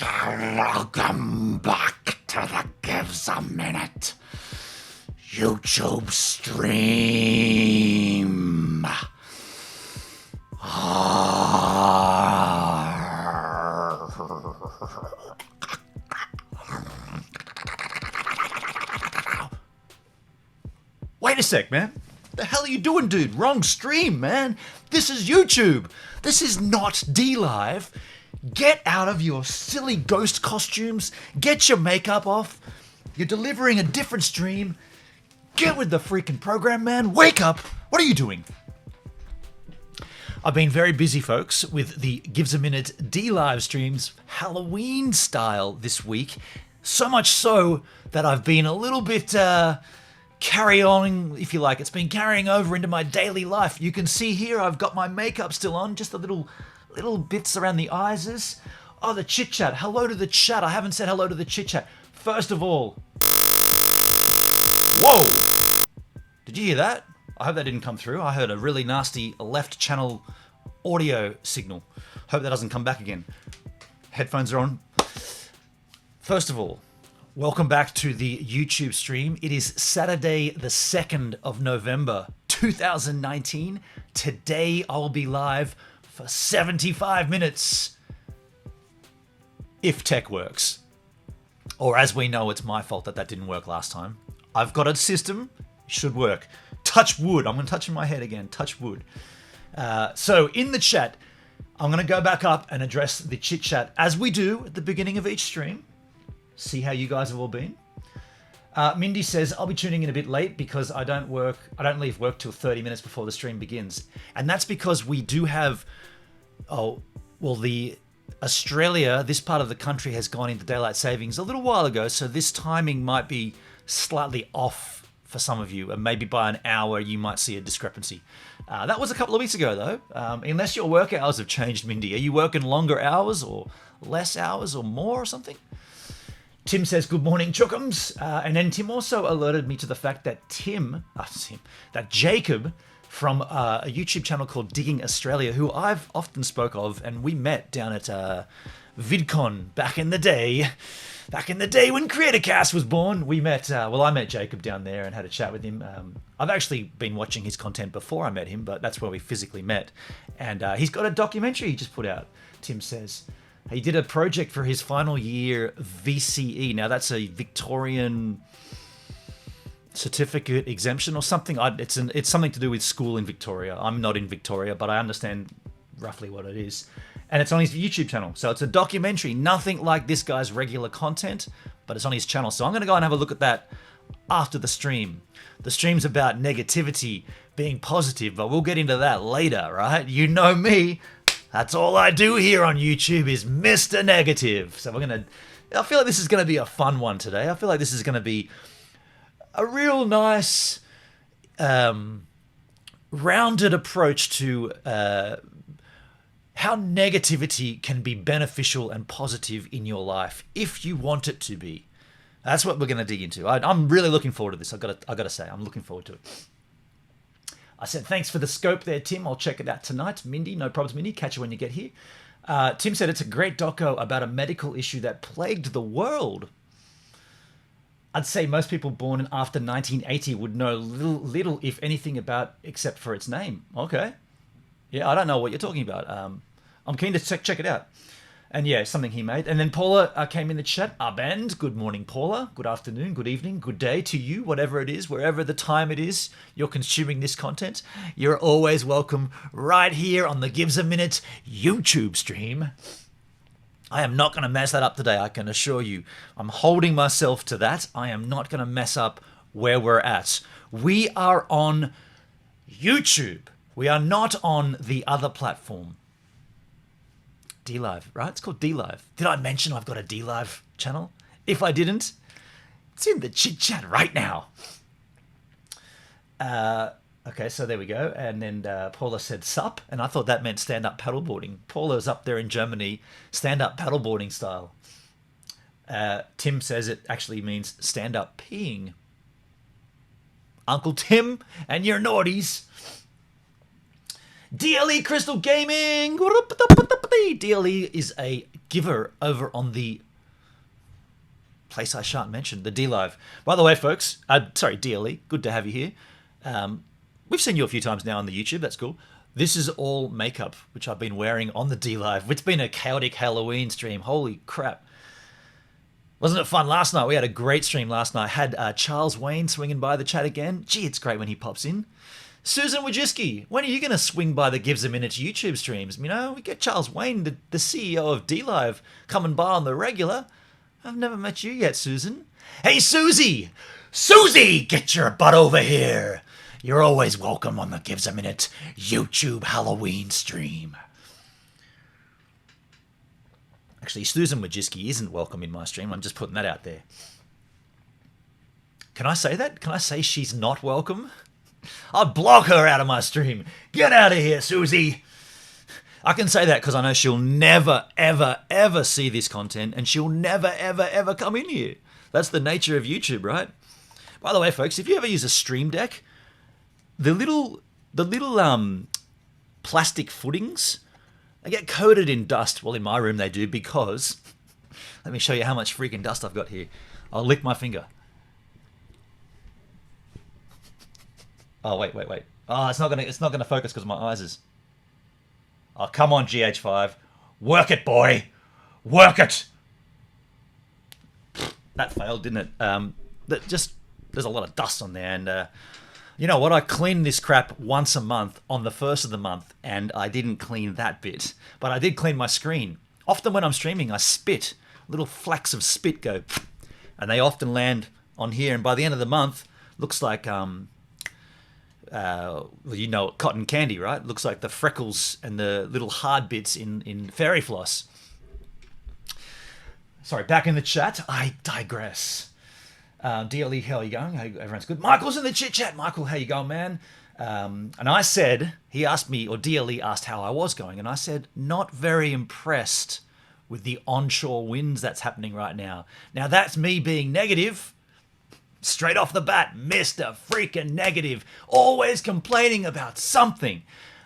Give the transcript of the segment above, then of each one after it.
Welcome back to the Gives a Minute YouTube stream. Wait a sec, man. The hell are you doing, dude? Wrong stream, man. This is YouTube. This is not DLive. Get out of your silly ghost costumes. Get your makeup off. You're delivering a different stream. Get with the freaking program, man. Wake up. What are you doing? I've been very busy, folks, with the Gives a Minute DLive streams Halloween style this week. So much so that I've been a little bit carry on, if you like. It's been carrying over into my daily life. You can see here I've got my makeup still on, just a little bits around the eyes. Oh, the chit chat. Hello to the chat. I haven't said hello to the chit chat. First of all, whoa! Did you hear that? I hope that didn't come through. I heard a really nasty left channel audio signal. Hope that doesn't come back again. Headphones are on. First of all, welcome back to the YouTube stream. It is Saturday the 2nd of November 2019. Today I'll be live for 75 minutes. If tech works. Or as we know, it's my fault that didn't work last time. I've got a system. It should work. Touch wood. I'm going to touch in my head again. Touch wood. So in the chat, I'm going to go back up and address the chit chat as we do at the beginning of each stream. See how you guys have all been. Mindy says, I'll be tuning in a bit late because I don't leave work till 30 minutes before the stream begins. And that's because we do have, the Australia, this part of the country has gone into daylight savings a little while ago. So this timing might be slightly off for some of you. And maybe by an hour, you might see a discrepancy. That was a couple of weeks ago though. Unless your work hours have changed, Mindy. Are you working longer hours or less hours or more or something? Tim says, good morning, Chookums. And then Tim also alerted me to the fact that Jacob from a YouTube channel called Digging Australia, who I've often spoke of, and we met down at VidCon back in the day when CreatorCast was born. We met, I met Jacob down there and had a chat with him. I've actually been watching his content before I met him, but that's where we physically met. And he's got a documentary he just put out, Tim says. He did a project for his final year VCE. Now that's a Victorian certificate exemption or something. It's something to do with school in Victoria. I'm not in Victoria, but I understand roughly what it is. And it's on his YouTube channel. So it's a documentary, nothing like this guy's regular content, but it's on his channel. So I'm going to go and have a look at that after the stream. The stream's about negativity, being positive, but we'll get into that later, right? You know me. That's all I do here on YouTube is Mr. Negative. So I feel like this is going to be a fun one today. I feel like this is going to be a real nice, rounded approach to how negativity can be beneficial and positive in your life if you want it to be. That's what we're going to dig into. I'm really looking forward to this. I got to say, I'm looking forward to it. I said, thanks for the scope there, Tim. I'll check it out tonight. Mindy, no problems, Mindy. Catch you when you get here. Tim said it's a great doco about a medical issue that plagued the world. I'd say most people born after 1980 would know little, if anything, about except for its name. Okay. Yeah, I don't know what you're talking about. I'm keen to check it out. And yeah, something he made. And then Paula came in the chat. Abend, good morning, Paula. Good afternoon, good evening, good day to you, whatever it is, wherever the time it is you're consuming this content. You're always welcome right here on the Gives a Minute YouTube stream. I am not going to mess that up today, I can assure you. I'm holding myself to that. I am not going to mess up where we're at. We are on YouTube. We are not on the other platform. DLive, right? It's called DLive. Did I mention I've got a DLive channel? If I didn't, it's in the chit chat right now. Okay, so there we go. And then Paula said sup, and I thought that meant stand-up paddleboarding. Paula's up there in Germany, stand-up paddleboarding style. Tim says it actually means stand-up peeing. Uncle Tim and your naughties. DLE Crystal Gaming. DLE is a giver over on the place I shan't mention, the DLive. By the way, folks, sorry, DLE, good to have you here. We've seen you a few times now on the YouTube, that's cool. This is all makeup, which I've been wearing on the DLive. It's been a chaotic Halloween stream, holy crap. Wasn't it fun last night? We had a great stream last night. Had Charles Wayne swinging by the chat again. Gee, it's great when he pops in. Susan Wojcicki, when are you going to swing by the Gives a Minute YouTube streams? You know, we get Charles Wayne, the CEO of DLive, coming by on the regular. I've never met you yet, Susan. Hey, Susie! Susie, get your butt over here. You're always welcome on the Gives a Minute YouTube Halloween stream. Actually, Susan Wojcicki isn't welcome in my stream. I'm just putting that out there. Can I say that? Can I say she's not welcome? I'll block her out of my stream. Get out of here, Susie. I can say that because I know she'll never, ever, ever see this content, and she'll never, ever, ever come in here. That's the nature of YouTube, right? By the way, folks, if you ever use a Stream Deck, the little plastic footings, they get coated in dust. Well, in my room they do because, let me show you how much freaking dust I've got here. I'll lick my finger. Oh, wait. Oh, it's not gonna focus because my eyes is. Oh, come on, GH5. Work it, boy. Work it. That failed, didn't it? There's a lot of dust on there, and you know what? I clean this crap once a month on the first of the month, and I didn't clean that bit, but I did clean my screen. Often when I'm streaming, I spit. Little flecks of spit go, and they often land on here. And by the end of the month, looks like well, you know, cotton candy, right? Looks like the freckles and the little hard bits in fairy floss. Sorry, back in the chat. I digress. DLE, how are you going? Hey, everyone's good. Michael's in the chit chat. Michael, how you going, man? And I said, he asked me, or DLE asked how I was going, and I said, not very impressed with the onshore winds that's happening right now. Now, that's me being negative. Straight off the bat, Mr. Freaking Negative, always complaining about something.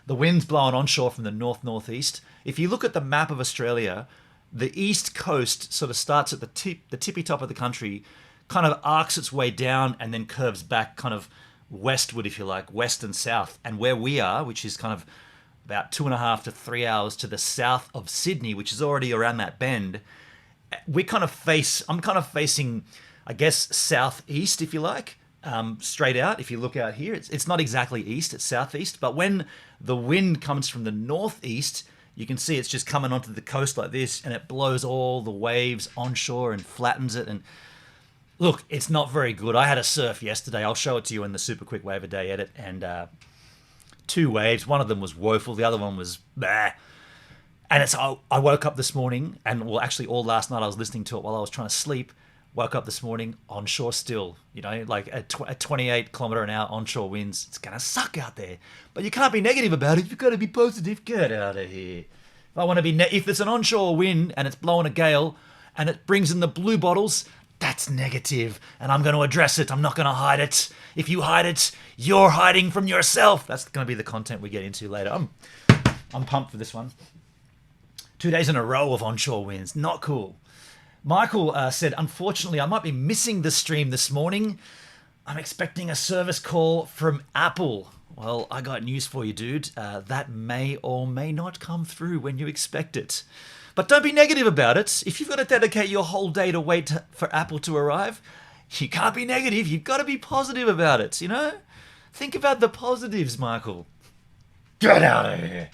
The wind's blowing onshore from the north-northeast. If you look at the map of Australia, the east coast sort of starts at the tippy top of the country, kind of arcs its way down and then curves back kind of westward, if you like, west and south. And where we are, which is kind of about 2.5 to 3 hours to the south of Sydney, which is already around that bend, I'm kind of facing, I guess, southeast, if you like, straight out. If you look out here, it's not exactly east, it's southeast. But when the wind comes from the northeast, you can see it's just coming onto the coast like this, and it blows all the waves onshore and flattens it. And look, it's not very good. I had a surf yesterday. I'll show it to you in the super quick wave a day edit. And 2 waves. One of them was woeful. The other one was bah. And I woke up this morning, and well, actually all last night I was listening to it while I was trying to sleep. Woke up this morning, onshore still, you know, like at 28 kilometre an hour onshore winds. It's going to suck out there. But you can't be negative about it. You've got to be positive. Get out of here. If I want to be, if it's an onshore wind and it's blowing a gale and it brings in the blue bottles, that's negative. And I'm going to address it. I'm not going to hide it. If you hide it, you're hiding from yourself. That's going to be the content we get into later. I'm pumped for this one. 2 days in a row of onshore winds. Not cool. Michael said, unfortunately, I might be missing the stream this morning. I'm expecting a service call from Apple. Well, I got news for you, dude. That may or may not come through when you expect it. But don't be negative about it. If you've got to dedicate your whole day to wait for Apple to arrive, you can't be negative. You've got to be positive about it, you know? Think about the positives, Michael. Get out of here.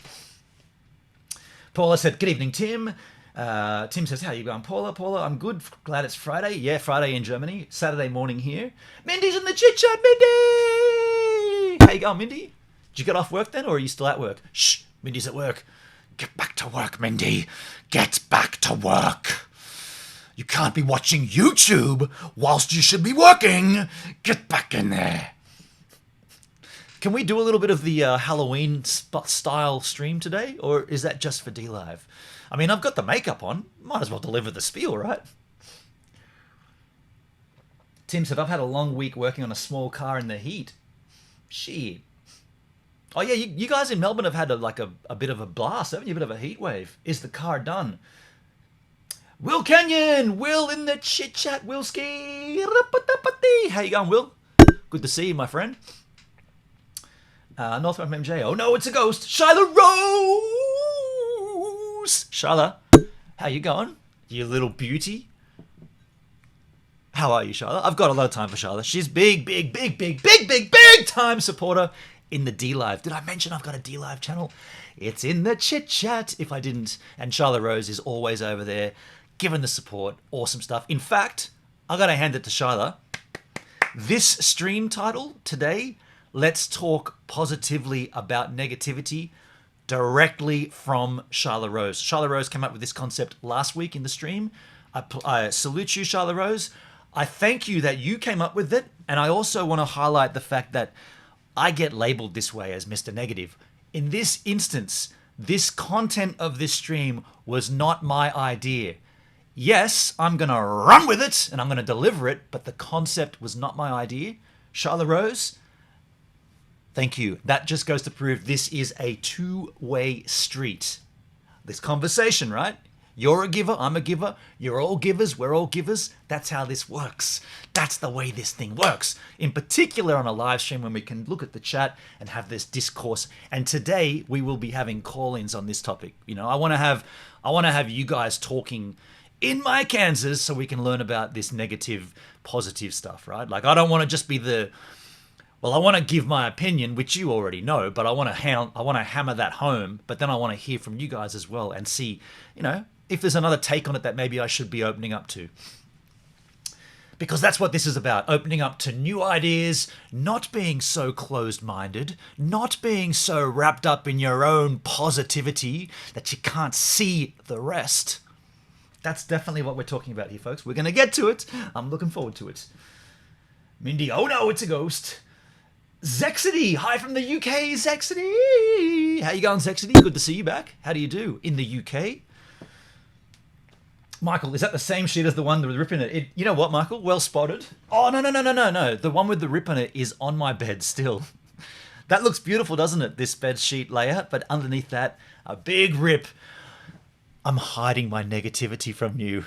Paula said, good evening, Tim. Tim says, how you going, Paula? Paula, I'm good. Glad it's Friday. Yeah, Friday in Germany. Saturday morning here. Mindy's in the chit chat. Mindy! How you going, Mindy? Did you get off work then, or are you still at work? Shh, Mindy's at work. Get back to work, Mindy. Get back to work. You can't be watching YouTube whilst you should be working. Get back in there. Can we do a little bit of the Halloween style stream today, or is that just for DLive? I mean, I've got the makeup on. Might as well deliver the spiel, right? Tim said, I've had a long week working on a small car in the heat. Shit. Oh, yeah, you guys in Melbourne have had a bit of a blast, haven't you? A bit of a heat wave. Is the car done? Will Kenyon, Will in the chit chat, Willski. How you going, Will? Good to see you, my friend. Northwest MJ. Oh no, it's a ghost. Shyla Rose. Shyla, how you going? You little beauty. How are you, Shyla? I've got a lot of time for Shyla. She's big time supporter in the D-Live. Did I mention I've got a D-Live channel? It's in the chit chat if I didn't. And Shyla Rose is always over there giving the support. Awesome stuff. In fact, I got to hand it to Shyla. This stream title today, let's talk positively about negativity, directly from Shyla Rose. Shyla Rose came up with this concept last week in the stream. I salute you, Shyla Rose. I thank you that you came up with it, and I also want to highlight the fact that I get labeled this way as Mr. Negative. In this instance, this content of this stream was not my idea. Yes, I'm going to run with it, and I'm going to deliver it, but the concept was not my idea. Shyla Rose, thank you. That just goes to prove this is a two-way street. This conversation, right? You're a giver, I'm a giver, you're all givers, we're all givers. That's how this works. That's the way this thing works. In particular on a live stream when we can look at the chat and have this discourse. And today we will be having call-ins on this topic. You know, I want to have you guys talking in my Kansas so we can learn about this negative, positive stuff, right? Like I don't want to just be I want to give my opinion, which you already know, but I want to hammer that home. But then I want to hear from you guys as well and see, you know, if there's another take on it that maybe I should be opening up to. Because that's what this is about, opening up to new ideas, not being so closed-minded, not being so wrapped up in your own positivity that you can't see the rest. That's definitely what we're talking about here, folks. We're going to get to it. I'm looking forward to it. Mindy, oh no, it's a ghost. Zexity, hi from the UK, Zexity. How you going, Zexity? Good to see you back. How do you do in the UK? Michael, is that the same sheet as the one with the rip in it? You know what, Michael? Well spotted. Oh, no. The one with the rip in it is on my bed still. That looks beautiful, doesn't it? This bed sheet layout, but underneath that, a big rip. I'm hiding my negativity from you.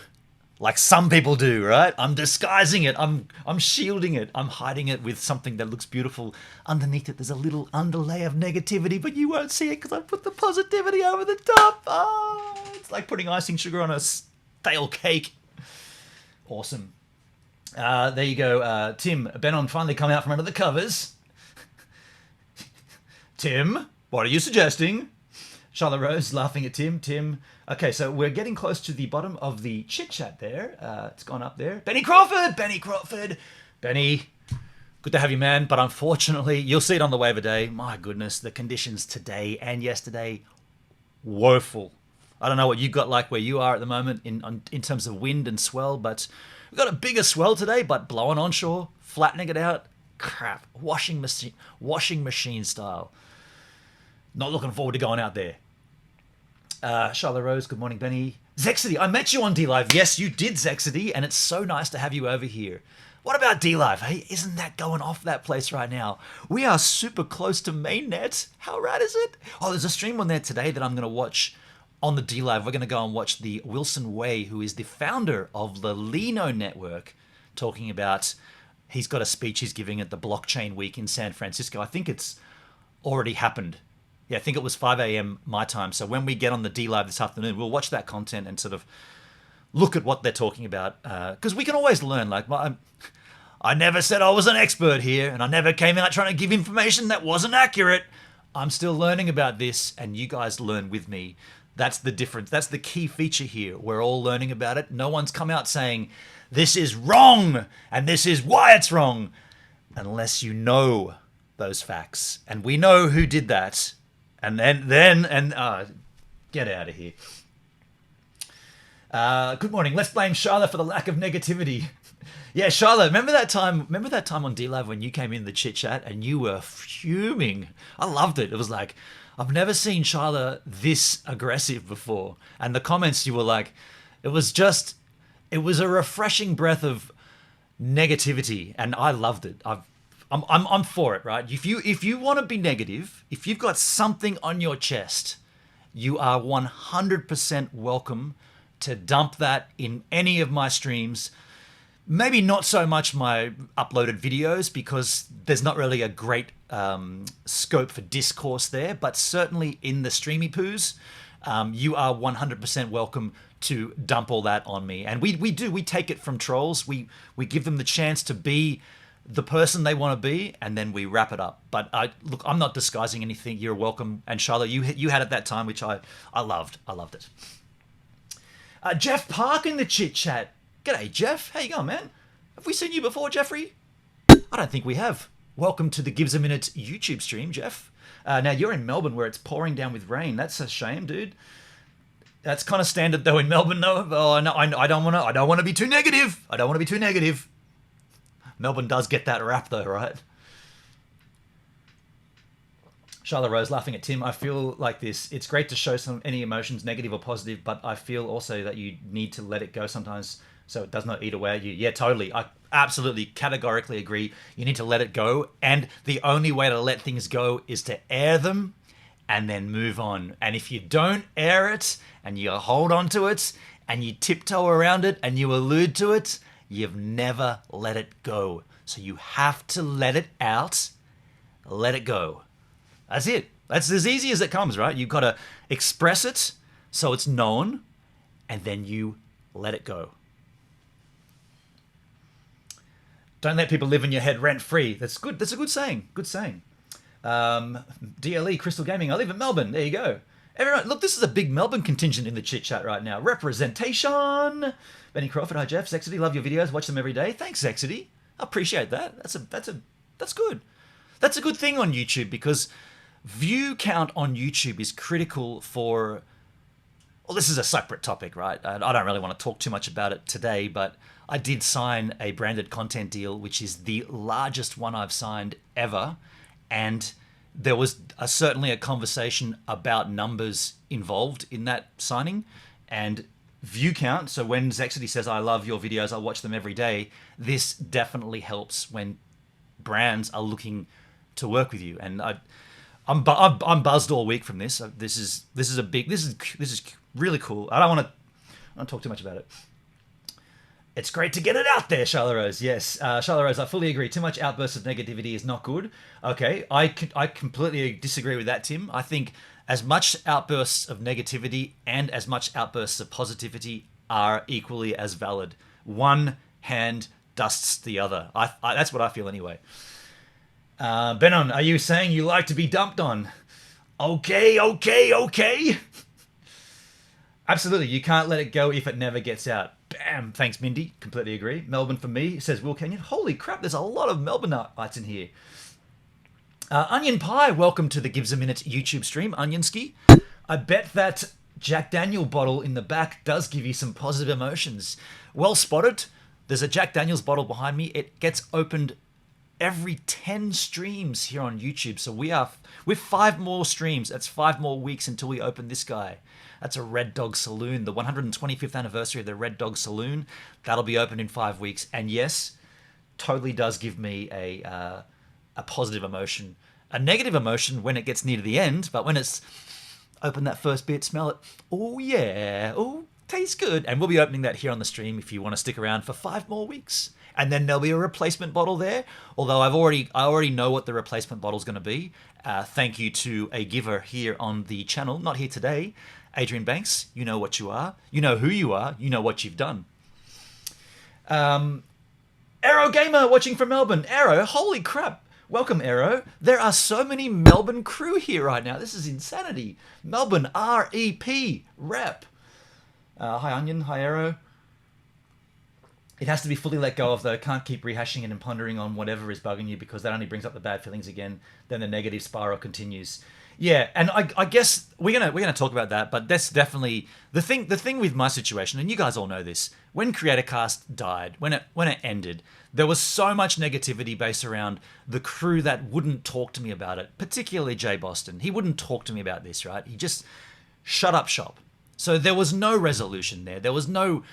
Like some people do, right? I'm disguising it. I'm shielding it. I'm hiding it with something that looks beautiful. Underneath it, there's a little underlay of negativity, but you won't see it because I put the positivity over the top. Oh, it's like putting icing sugar on a stale cake. Awesome. There you go. Tim, Benon finally come out from under the covers. Tim, what are you suggesting? Charlotte Rose laughing at Tim. Tim. Okay, so we're getting close to the bottom of the chit chat there. It's gone up there. Benny Crawford. Benny, good to have you, man. But unfortunately, you'll see it on the wave of day. My goodness, the conditions today and yesterday, woeful. I don't know what you got like where you are at the moment in terms of wind and swell, but we've got a bigger swell today, but blowing onshore, flattening it out. Crap, washing machine style. Not looking forward to going out there. Charlotte Rose, good morning, Benny. Zexity, I met you on D-Live. Yes, you did, Zexity, and it's so nice to have you over here. What about D-Live? Hey, isn't that going off that place right now? We are super close to mainnet. How rad is it? Oh, there's a stream on there today that I'm going to watch on the D-Live. We're going to go and watch the Wilson Way, who is the founder of the Lino Network, talking about, he's got a speech he's giving at the Blockchain Week in San Francisco. I think it's already happened. Yeah, I think it was 5 a.m. my time. So when we get on the D-Live this afternoon, we'll watch that content and sort of look at what they're talking about. Because we can always learn. Like, I never said I was an expert here, and I never came out trying to give information that wasn't accurate. I'm still learning about this, and you guys learn with me. That's the difference. That's the key feature here. We're all learning about it. No one's come out saying, this is wrong, and this is why it's wrong, unless you know those facts. And we know who did that. And then get out of here. Good morning. Let's blame Charlotte for the lack of negativity. Yeah, Charlotte, remember that time on D-Live when you came in the chit chat and you were fuming? I loved it. It was like, I've never seen Charlotte this aggressive before. And the comments, you were like, it was a refreshing breath of negativity, and I loved it. I'm for it, right? If you want to be negative, if you've got something on your chest, you are 100% welcome to dump that in any of my streams. Maybe not so much my uploaded videos because there's not really a great scope for discourse there, but certainly in the streamy poos, you are 100% welcome to dump all that on me. And we take it from trolls. We give them the chance to be the person they want to be, and then we wrap it up. But look, I'm not disguising anything. You're welcome. And Charlotte, you had it that time, which I loved. I loved it. Jeff Park in the chit chat. G'day, Jeff. How you going, man? Have we seen you before, Jeffrey? I don't think we have. Welcome to the Gives a Minute YouTube stream, Jeff. Now, you're in Melbourne where it's pouring down with rain. That's a shame, dude. That's kind of standard, though, in Melbourne, though. Oh, no, I don't want to be too negative. I don't want to be too negative. Melbourne does get that rap, though, right? Charlotte Rose laughing at Tim. I feel like this. It's great to show any emotions, negative or positive, but I feel also that you need to let it go sometimes so it does not eat away at you. Yeah, totally. I absolutely categorically agree. You need to let it go, and the only way to let things go is to air them and then move on. And if you don't air it and you hold on to it and you tiptoe around it and you allude to it, you've never let it go. So you have to let it out, let it go. That's it. That's as easy as it comes, right? You've got to express it so it's known, and then you let it go. Don't let people live in your head rent-free. That's good. That's a good saying. Good saying. DLE, Crystal Gaming. I live in Melbourne. There you go. Everyone, look, this is a big Melbourne contingent in the chit-chat right now. Representation. Benny Crawford, hi Jeff. Zexity, love your videos. Watch them every day. Thanks, Zexity. I appreciate that. That's good. That's a good thing on YouTube because view count on YouTube is critical for... Well, this is a separate topic, right? I don't really want to talk too much about it today, but I did sign a branded content deal, which is the largest one I've signed ever. And there was certainly a conversation about numbers involved in that signing and view count. So when Zexity says, I love your videos, I watch them every day, this definitely helps when brands are looking to work with you. And I'm buzzed all week from this. This is really cool. I don't want to talk too much about it. It's great to get it out there, Charlotte Rose. Yes, Charlotte Rose, I fully agree. Too much outbursts of negativity is not good. Okay, I completely disagree with that, Tim. I think as much outbursts of negativity and as much outbursts of positivity are equally as valid. One hand dusts the other. That's what I feel anyway. Benon, are you saying you like to be dumped on? Okay. Absolutely, you can't let it go if it never gets out. Bam! Thanks, Mindy. Completely agree. Melbourne for me, says Will Kenyon. Holy crap, there's a lot of Melbourneites in here. Onion Pie, welcome to the Gives a Minute YouTube stream, Onionski. I bet that Jack Daniel bottle in the back does give you some positive emotions. Well spotted. There's a Jack Daniels bottle behind me. It gets opened every 10 streams here on YouTube. So we've 5 more streams. That's 5 more weeks until we open this guy. That's a Red Dog Saloon, the 125th anniversary of the Red Dog Saloon. That'll be open in 5 weeks. And yes, totally does give me a positive emotion. A negative emotion when it gets near to the end, but when it's open that first bit, smell it. Oh yeah, oh, tastes good. And we'll be opening that here on the stream if you want to stick around for 5 more weeks. And then there'll be a replacement bottle there. Although I already know what the replacement bottle's going to be. Thank you to a giver here on the channel, not here today. Adrian Banks, you know what you are. You know who you are. You know what you've done. Aero Gamer watching from Melbourne. Aero, holy crap. Welcome, Aero. There are so many Melbourne crew here right now. This is insanity. Melbourne REP rep. Hi, Onion. Hi, Aero. It has to be fully let go of, though. Can't keep rehashing it and pondering on whatever is bugging you because that only brings up the bad feelings again. Then the negative spiral continues. Yeah, and I guess we're gonna talk about that, but that's definitely the thing with my situation, and you guys all know this. When CreatorCast died, when it ended, there was so much negativity based around the crew that wouldn't talk to me about it, particularly Jay Boston. He wouldn't talk to me about this, right? He just shut up shop. So there was no resolution there. There was no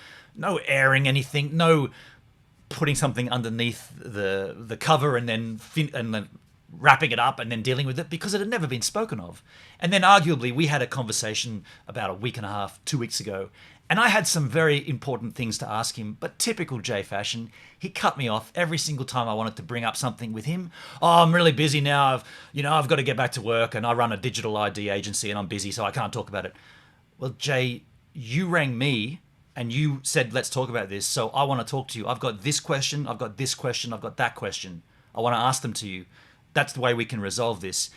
airing anything, no putting something underneath the cover and then wrapping it up and then dealing with it because it had never been spoken of. And then arguably we had a conversation about a week and a half, 2 weeks ago, and I had some very important things to ask him, but typical Jay fashion, he cut me off every single time I wanted to bring up something with him. Oh, I'm really busy now. I've got to get back to work and I run a digital ID agency and I'm busy, so I can't talk about it. Well, Jay, you rang me and you said, let's talk about this. So I want to talk to you. I've got this question. I've got this question. I've got that question. I want to ask them to you. That's the way we can resolve this.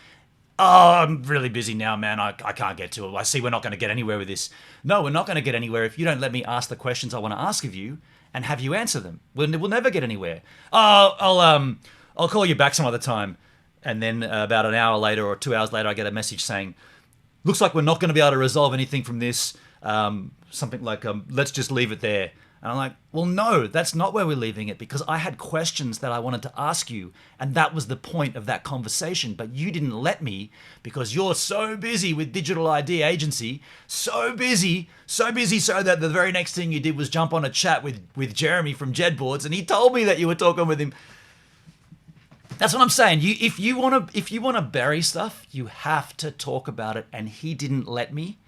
Oh, I'm really busy now, man. I can't get to it. I see we're not going to get anywhere with this. No, we're not going to get anywhere if you don't let me ask the questions I want to ask of you and have you answer them. We'll never get anywhere. Oh, I'll call you back some other time. And then about an hour later or 2 hours later, I get a message saying, looks like we're not going to be able to resolve anything from this. Something like, let's just leave it there. And I'm like, well, no, that's not where we're leaving it, because I had questions that I wanted to ask you. And that was the point of that conversation. But you didn't let me because you're so busy with Digital ID Agency, so busy so that the very next thing you did was jump on a chat with Jeremy from Jedboards. And he told me that you were talking with him. That's what I'm saying. If you want to bury stuff, you have to talk about it. And he didn't let me.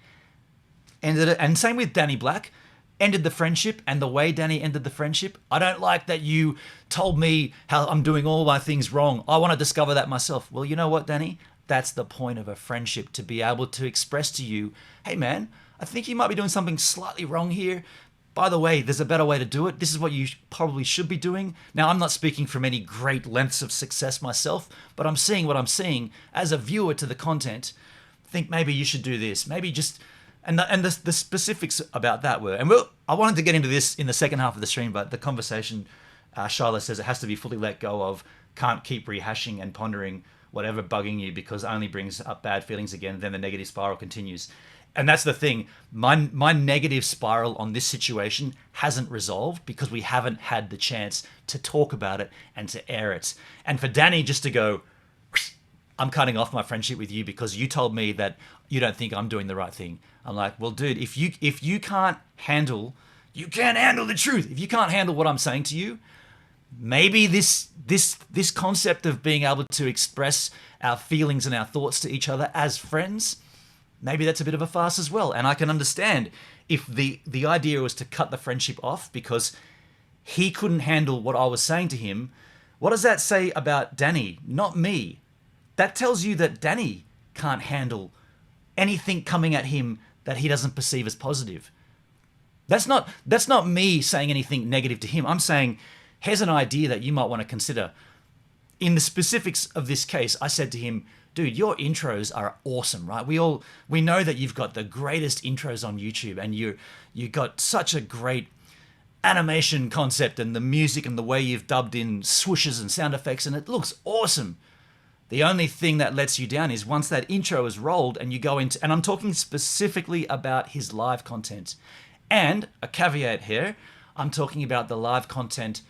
And same with Danny Black. Ended the friendship, and the way Danny ended the friendship, I don't like that you told me how I'm doing all my things wrong. I want to discover that myself. Well, you know what, Danny? That's the point of a friendship, to be able to express to you, hey man, I think you might be doing something slightly wrong here. By the way, there's a better way to do it. This is what you probably should be doing. Now, I'm not speaking from any great lengths of success myself, but I'm seeing what I'm seeing as a viewer to the content. Think maybe you should do this. Maybe just... And the specifics about that were, and I wanted to get into this in the second half of the stream, but the conversation, Charlotte says it has to be fully let go of, can't keep rehashing and pondering whatever bugging you because it only brings up bad feelings again, then the negative spiral continues. And that's the thing, my negative spiral on this situation hasn't resolved because we haven't had the chance to talk about it and to air it. And for Danny just to go, I'm cutting off my friendship with you because you told me that you don't think I'm doing the right thing. I'm like, well, dude, if you can't handle the truth. If you can't handle what I'm saying to you, maybe this concept of being able to express our feelings and our thoughts to each other as friends, maybe that's a bit of a farce as well. And I can understand if the idea was to cut the friendship off because he couldn't handle what I was saying to him. What does that say about Danny, not me? That tells you that Danny can't handle anything coming at him that he doesn't perceive as positive. That's not me saying anything negative to him. I'm saying, here's an idea that you might want to consider. In the specifics of this case, I said to him, dude, your intros are awesome, right? We know that you've got the greatest intros on YouTube, and you got such a great animation concept and the music and the way you've dubbed in swooshes and sound effects, and it looks awesome. The only thing that lets you down is once that intro is rolled and you go into, and I'm talking specifically about his live content. And a caveat here, I'm talking about the live content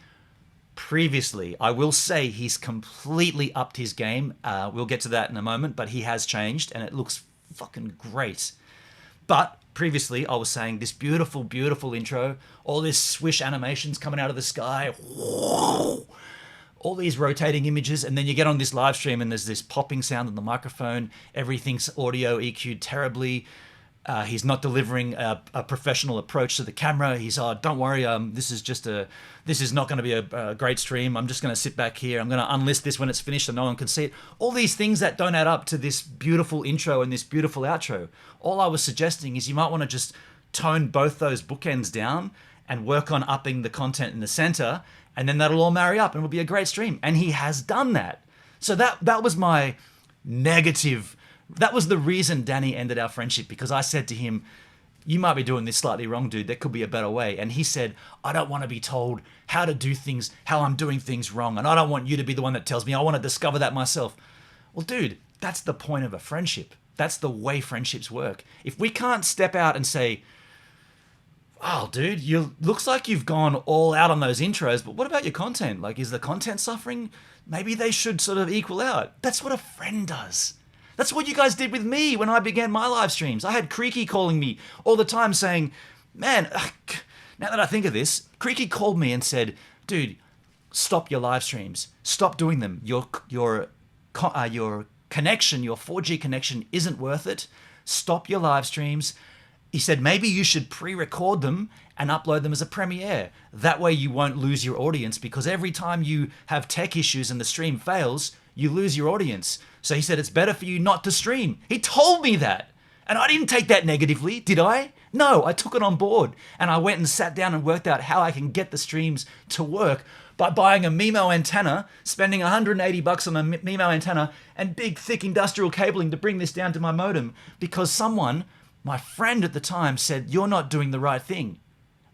previously. I will say he's completely upped his game. We'll get to that in a moment, but he has changed and it looks fucking great. But previously I was saying this beautiful, beautiful intro, all this swish animations coming out of the sky, all these rotating images, and then you get on this live stream and there's this popping sound on the microphone. Everything's audio EQ'd terribly. He's not delivering a professional approach to the camera. He's, don't worry, this is not going to be a great stream. I'm just going to sit back here. I'm going to unlist this when it's finished so no one can see it. All these things that don't add up to this beautiful intro and this beautiful outro. All I was suggesting is you might want to just tone both those bookends down and work on upping the content in the center, and then that'll all marry up and it'll be a great stream. And he has done that. So that was my negative. That was the reason Danny ended our friendship, because I said to him, you might be doing this slightly wrong, dude. There could be a better way. And he said, I don't want to be told how to do things, how I'm doing things wrong. And I don't want you to be the one that tells me. I want to discover that myself. Well, dude, that's the point of a friendship. That's the way friendships work. If we can't step out and say, oh, dude, looks like you've gone all out on those intros, but what about your content? Like, is the content suffering? Maybe they should sort of equal out. That's what a friend does. That's what you guys did with me when I began my live streams. I had Creaky calling me all the time saying, man, now that I think of this, Creaky called me and said, dude, stop your live streams. Stop doing them. You're your connection, your 4G connection isn't worth it, stop your live streams. He said maybe you should pre-record them and upload them as a premiere. That way you won't lose your audience, because every time you have tech issues and the stream fails, you lose your audience. So he said it's better for you not to stream. He told me that. And I didn't take that negatively, did I? No, I took it on board. And I went and sat down and worked out how I can get the streams to work by buying a MIMO antenna, spending $180 on a MIMO antenna and big, thick industrial cabling to bring this down to my modem, because someone, my friend at the time, said, you're not doing the right thing.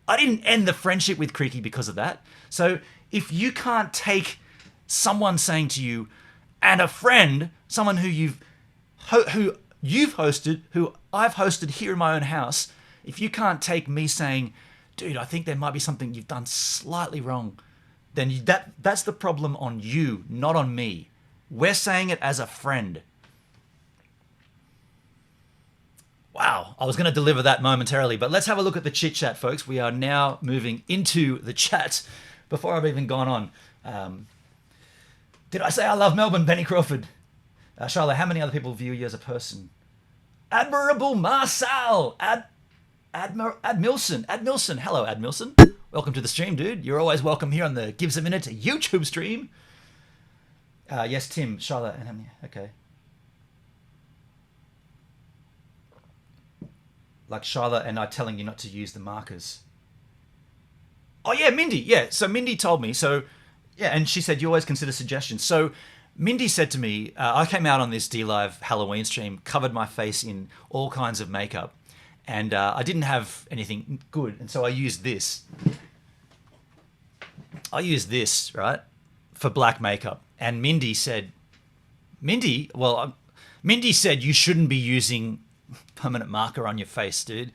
I didn't end the friendship with Creaky because of that. So if you can't take someone saying to you, and a friend, someone who you've hosted, who I've hosted here in my own house, if you can't take me saying, dude, I think there might be something you've done slightly wrong, then that's the problem on you, not on me. We're saying it as a friend. Wow, I was going to deliver that momentarily, but let's have a look at the chit chat, folks. We are now moving into the chat before I've even gone on. Did I say I love Melbourne, Benny Crawford? Charlotte, how many other people view you as a person? Admirable Marcel! Ad Milson. Hello, Ad Milson. Welcome to the stream, dude. You're always welcome here on the Gives a Minute YouTube stream. Yes, Tim, Charlotte, and how many? Okay. Like Charlotte and I telling you not to use the markers. Oh yeah, Mindy. Yeah, so Mindy told me. So yeah, and she said you always consider suggestions. So Mindy said to me, I came out on this DLive Halloween stream, covered my face in all kinds of makeup, and I didn't have anything good, and so I used this. Right, for black makeup. And Mindy said you shouldn't be using permanent marker on your face, dude.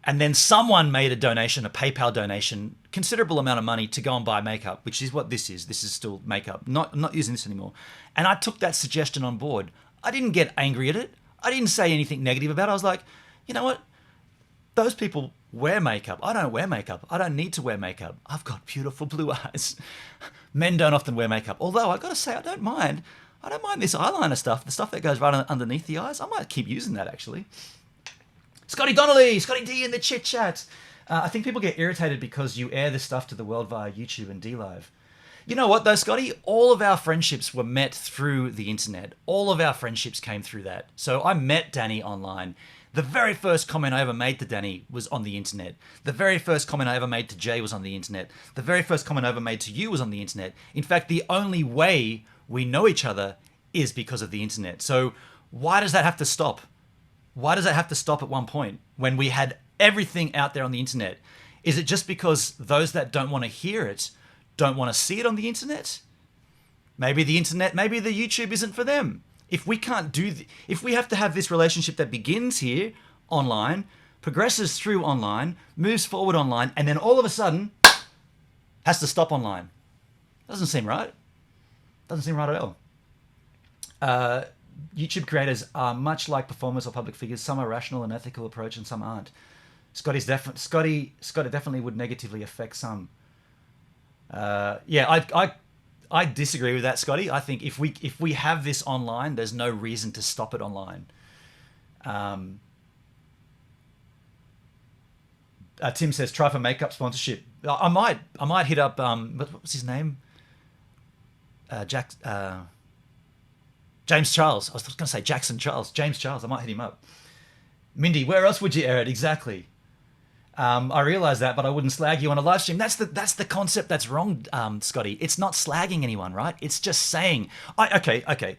And then someone made a donation, a PayPal donation, considerable amount of money to go and buy makeup, which is what this is. This is still makeup. I'm not using this anymore. And I took that suggestion on board. I didn't get angry at it. I didn't say anything negative about it. I was like, you know what? Those people wear makeup. I don't wear makeup. I don't need to wear makeup. I've got beautiful blue eyes. Men don't often wear makeup. Although I got to say, I don't mind this eyeliner stuff, the stuff that goes right underneath the eyes. I might keep using that, actually. Scotty Donnelly, Scotty D in the chit chat. I think people get irritated because you air this stuff to the world via YouTube and DLive. You know what though, Scotty? All of our friendships were met through the internet. All of our friendships came through that. So I met Danny online. The very first comment I ever made to Danny was on the internet. The very first comment I ever made to Jay was on the internet. The very first comment I ever made to you was on the internet. In fact, the only way we know each other is because of the internet. So why does that have to stop? Why does that have to stop at one point when we had everything out there on the internet? Is it just because those that don't want to hear it don't want to see it on the internet? Maybe the internet, maybe the YouTube isn't for them. If we can't if we have to have this relationship that begins here online, progresses through online, moves forward online, and then all of a sudden has to stop online. Doesn't seem right. Doesn't seem right at all. YouTube creators are much like performers or public figures. Some are rational and ethical approach, and some aren't. Scotty definitely would negatively affect some. I disagree with that, Scotty. I think if we have this online, there's no reason to stop it online. Tim says try for makeup sponsorship. I might hit up what's his name? James Charles. I was going to say Jackson Charles. James Charles. I might hit him up. Mindy, where else would you air it? Exactly. I realize that, but I wouldn't slag you on a live stream. That's the concept that's wrong, Scotty. It's not slagging anyone, right? It's just saying. Okay.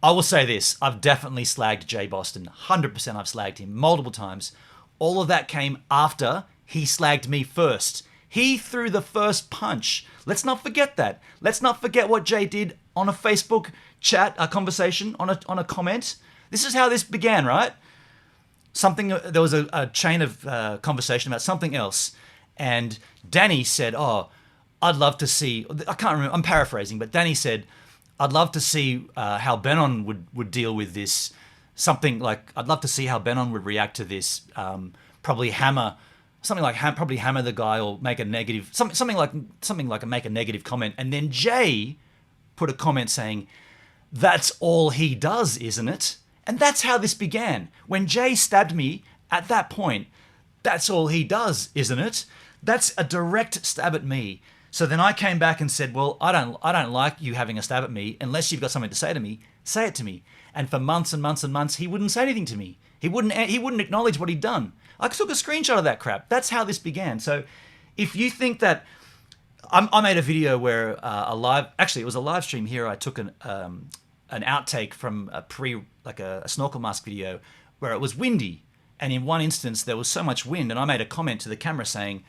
I will say this. I've definitely slagged Jay Boston. 100% I've slagged him multiple times. All of that came after he slagged me first. He threw the first punch. Let's not forget that. Let's not forget what Jay did on a Facebook chat, a conversation, on a comment. This is how this began, right? There was a chain of conversation about something else, and Danny said, "Oh, I'd love to see." I can't remember. I'm paraphrasing, but Danny said, "I'd love to see how Benon would deal with this." Something like, "I'd love to see how Benon would react to this." Probably hammer the guy or make a negative something like make a negative comment, and then Jay put a comment saying, That's all he does, isn't it? And that's how this began. When Jay stabbed me at that point, that's all he does, isn't it? That's a direct stab at me. So then I came back and said, well, I don't like you having a stab at me. Unless you've got something to say to me, say it to me. And for months and months and months, he wouldn't say anything to me. He wouldn't acknowledge what he'd done. I took a screenshot of that crap. That's how this began. So if you think that... I made a video where it was a live stream here. I took an outtake from a snorkel mask video where it was windy. And in one instance, there was so much wind. And I made a comment to the camera saying,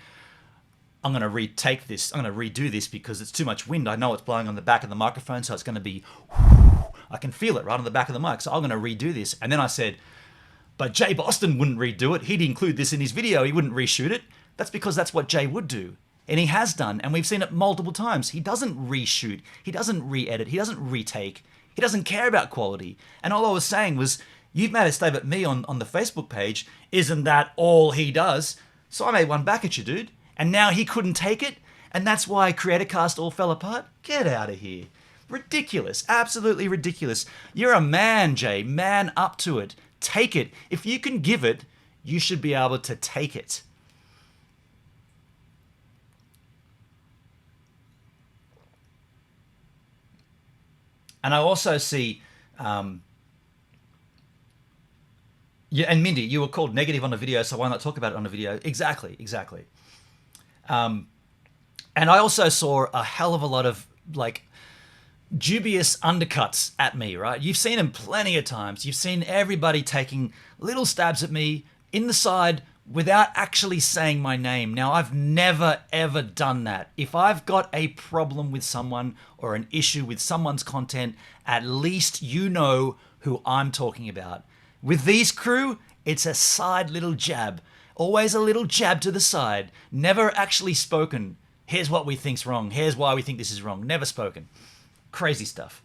I'm going to retake this. I'm going to redo this because it's too much wind. I know it's blowing on the back of the microphone, so it's going to be... I can feel it right on the back of the mic. So I'm going to redo this. And then I said, but Jay Boston wouldn't redo it. He'd include this in his video. He wouldn't reshoot it. That's because that's what Jay would do. And he has done. And we've seen it multiple times. He doesn't reshoot. He doesn't re-edit. He doesn't retake. He doesn't care about quality. And all I was saying was, you've made a stab at me on the Facebook page. Isn't that all he does? So I made one back at you, dude. And now he couldn't take it. And that's why CreatorCast all fell apart. Get out of here. Ridiculous. Absolutely ridiculous. You're a man, Jay. Man up to it. Take it. If you can give it, you should be able to take it. And I also see, and Mindy, you were called negative on a video, so why not talk about it on a video? Exactly. And I also saw a hell of a lot of dubious undercuts at me, right? You've seen them plenty of times. You've seen everybody taking little stabs at me in the side without actually saying my name. Now, I've never, ever done that. If I've got a problem with someone or an issue with someone's content, at least you know who I'm talking about. With these crew, it's a side little jab. Always a little jab to the side. Never actually spoken. Here's what we think's wrong. Here's why we think this is wrong. Never spoken. Crazy stuff.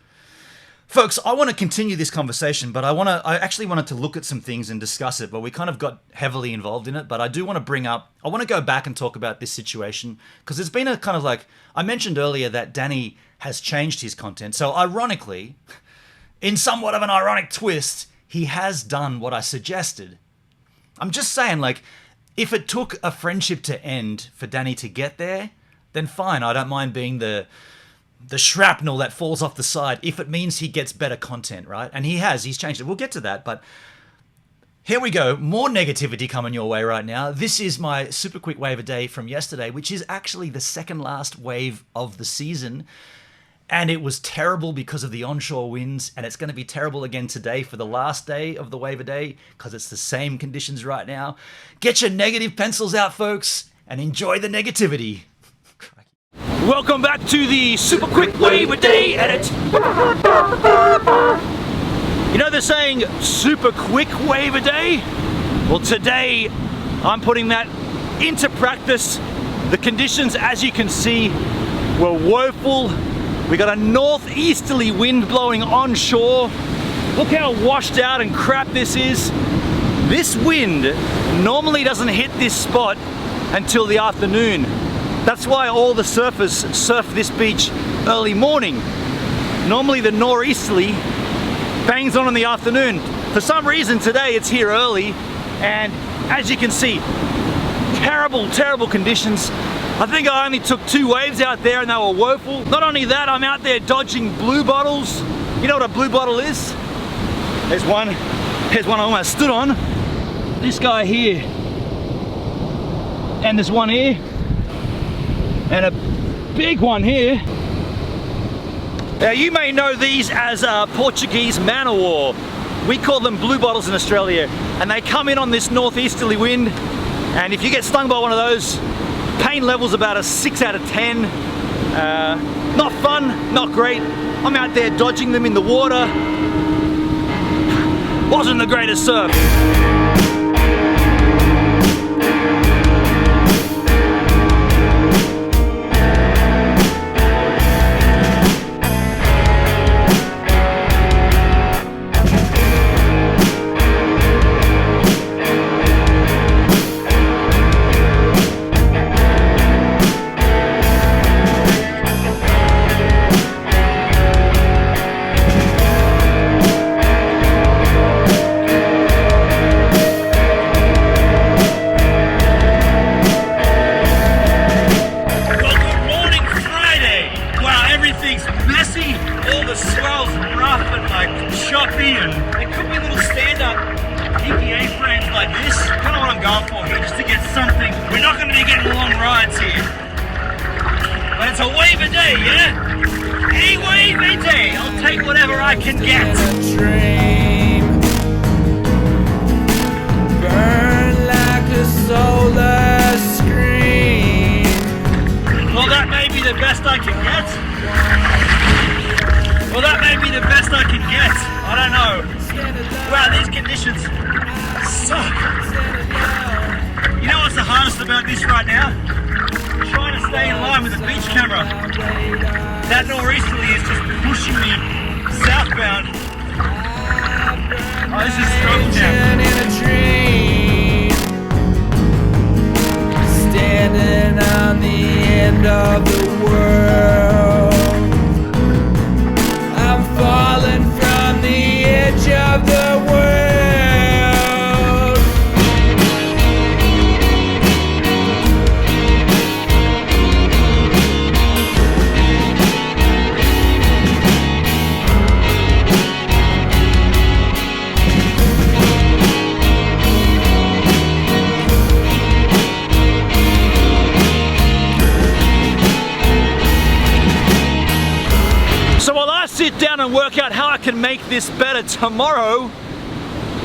Folks, I want to continue this conversation, but I actually wanted to look at some things and discuss it, but we kind of got heavily involved in it. But I do want to I want to go back and talk about this situation, because there's been a kind of I mentioned earlier that Danny has changed his content. So ironically, in somewhat of an ironic twist, he has done what I suggested. I'm just saying, if it took a friendship to end for Danny to get there, then fine. I don't mind being the shrapnel that falls off the side if it means he gets better content, right? And he's changed it. We'll get to that, but here we go. More negativity coming your way right now. This is my super quick wave a day from yesterday, which is actually the second last wave of the season. And it was terrible because of the onshore winds, and it's going to be terrible again today for the last day of the wave a day because it's the same conditions right now. Get your negative pencils out, folks, and enjoy the negativity. Welcome back to the super quick wave a day edit. You know they're saying super quick wave a day? Well, today I'm putting that into practice. The conditions, as you can see, were woeful. We got a northeasterly wind blowing onshore. Look how washed out and crap this is. This wind normally doesn't hit this spot until the afternoon. That's why all the surfers surf this beach early morning. Normally the northeasterly bangs on in the afternoon. For some reason today it's here early, and as you can see, terrible conditions. I think I only took 2 waves out there and they were woeful. Not only that, I'm out there dodging blue bottles. You know what a blue bottle is? Here's one I almost stood on. This guy here. And there's one here. And a big one here. Now you may know these as Portuguese man o' war. We call them blue bottles in Australia, and they come in on this northeasterly wind, and if you get stung by one of those, pain level's about a 6 out of 10. Not fun, not great. I'm out there dodging them in the water. Wasn't the greatest surf. way, yeah? Any way, matey. I'll take whatever I can get. Dream, burn like a solar screen. Well, that may be the best I can get. Well, that may be the best I can get. I don't know. Wow, these conditions suck. You know what's the hardest about this right now? Trying to stay in line with the beach camera. That nor'easterly is just pushing me southbound. Oh, this is struggle jam. In a dream, standing on the end of the world. I'm falling from the edge of the world. So while I sit down and work out how I can make this better tomorrow,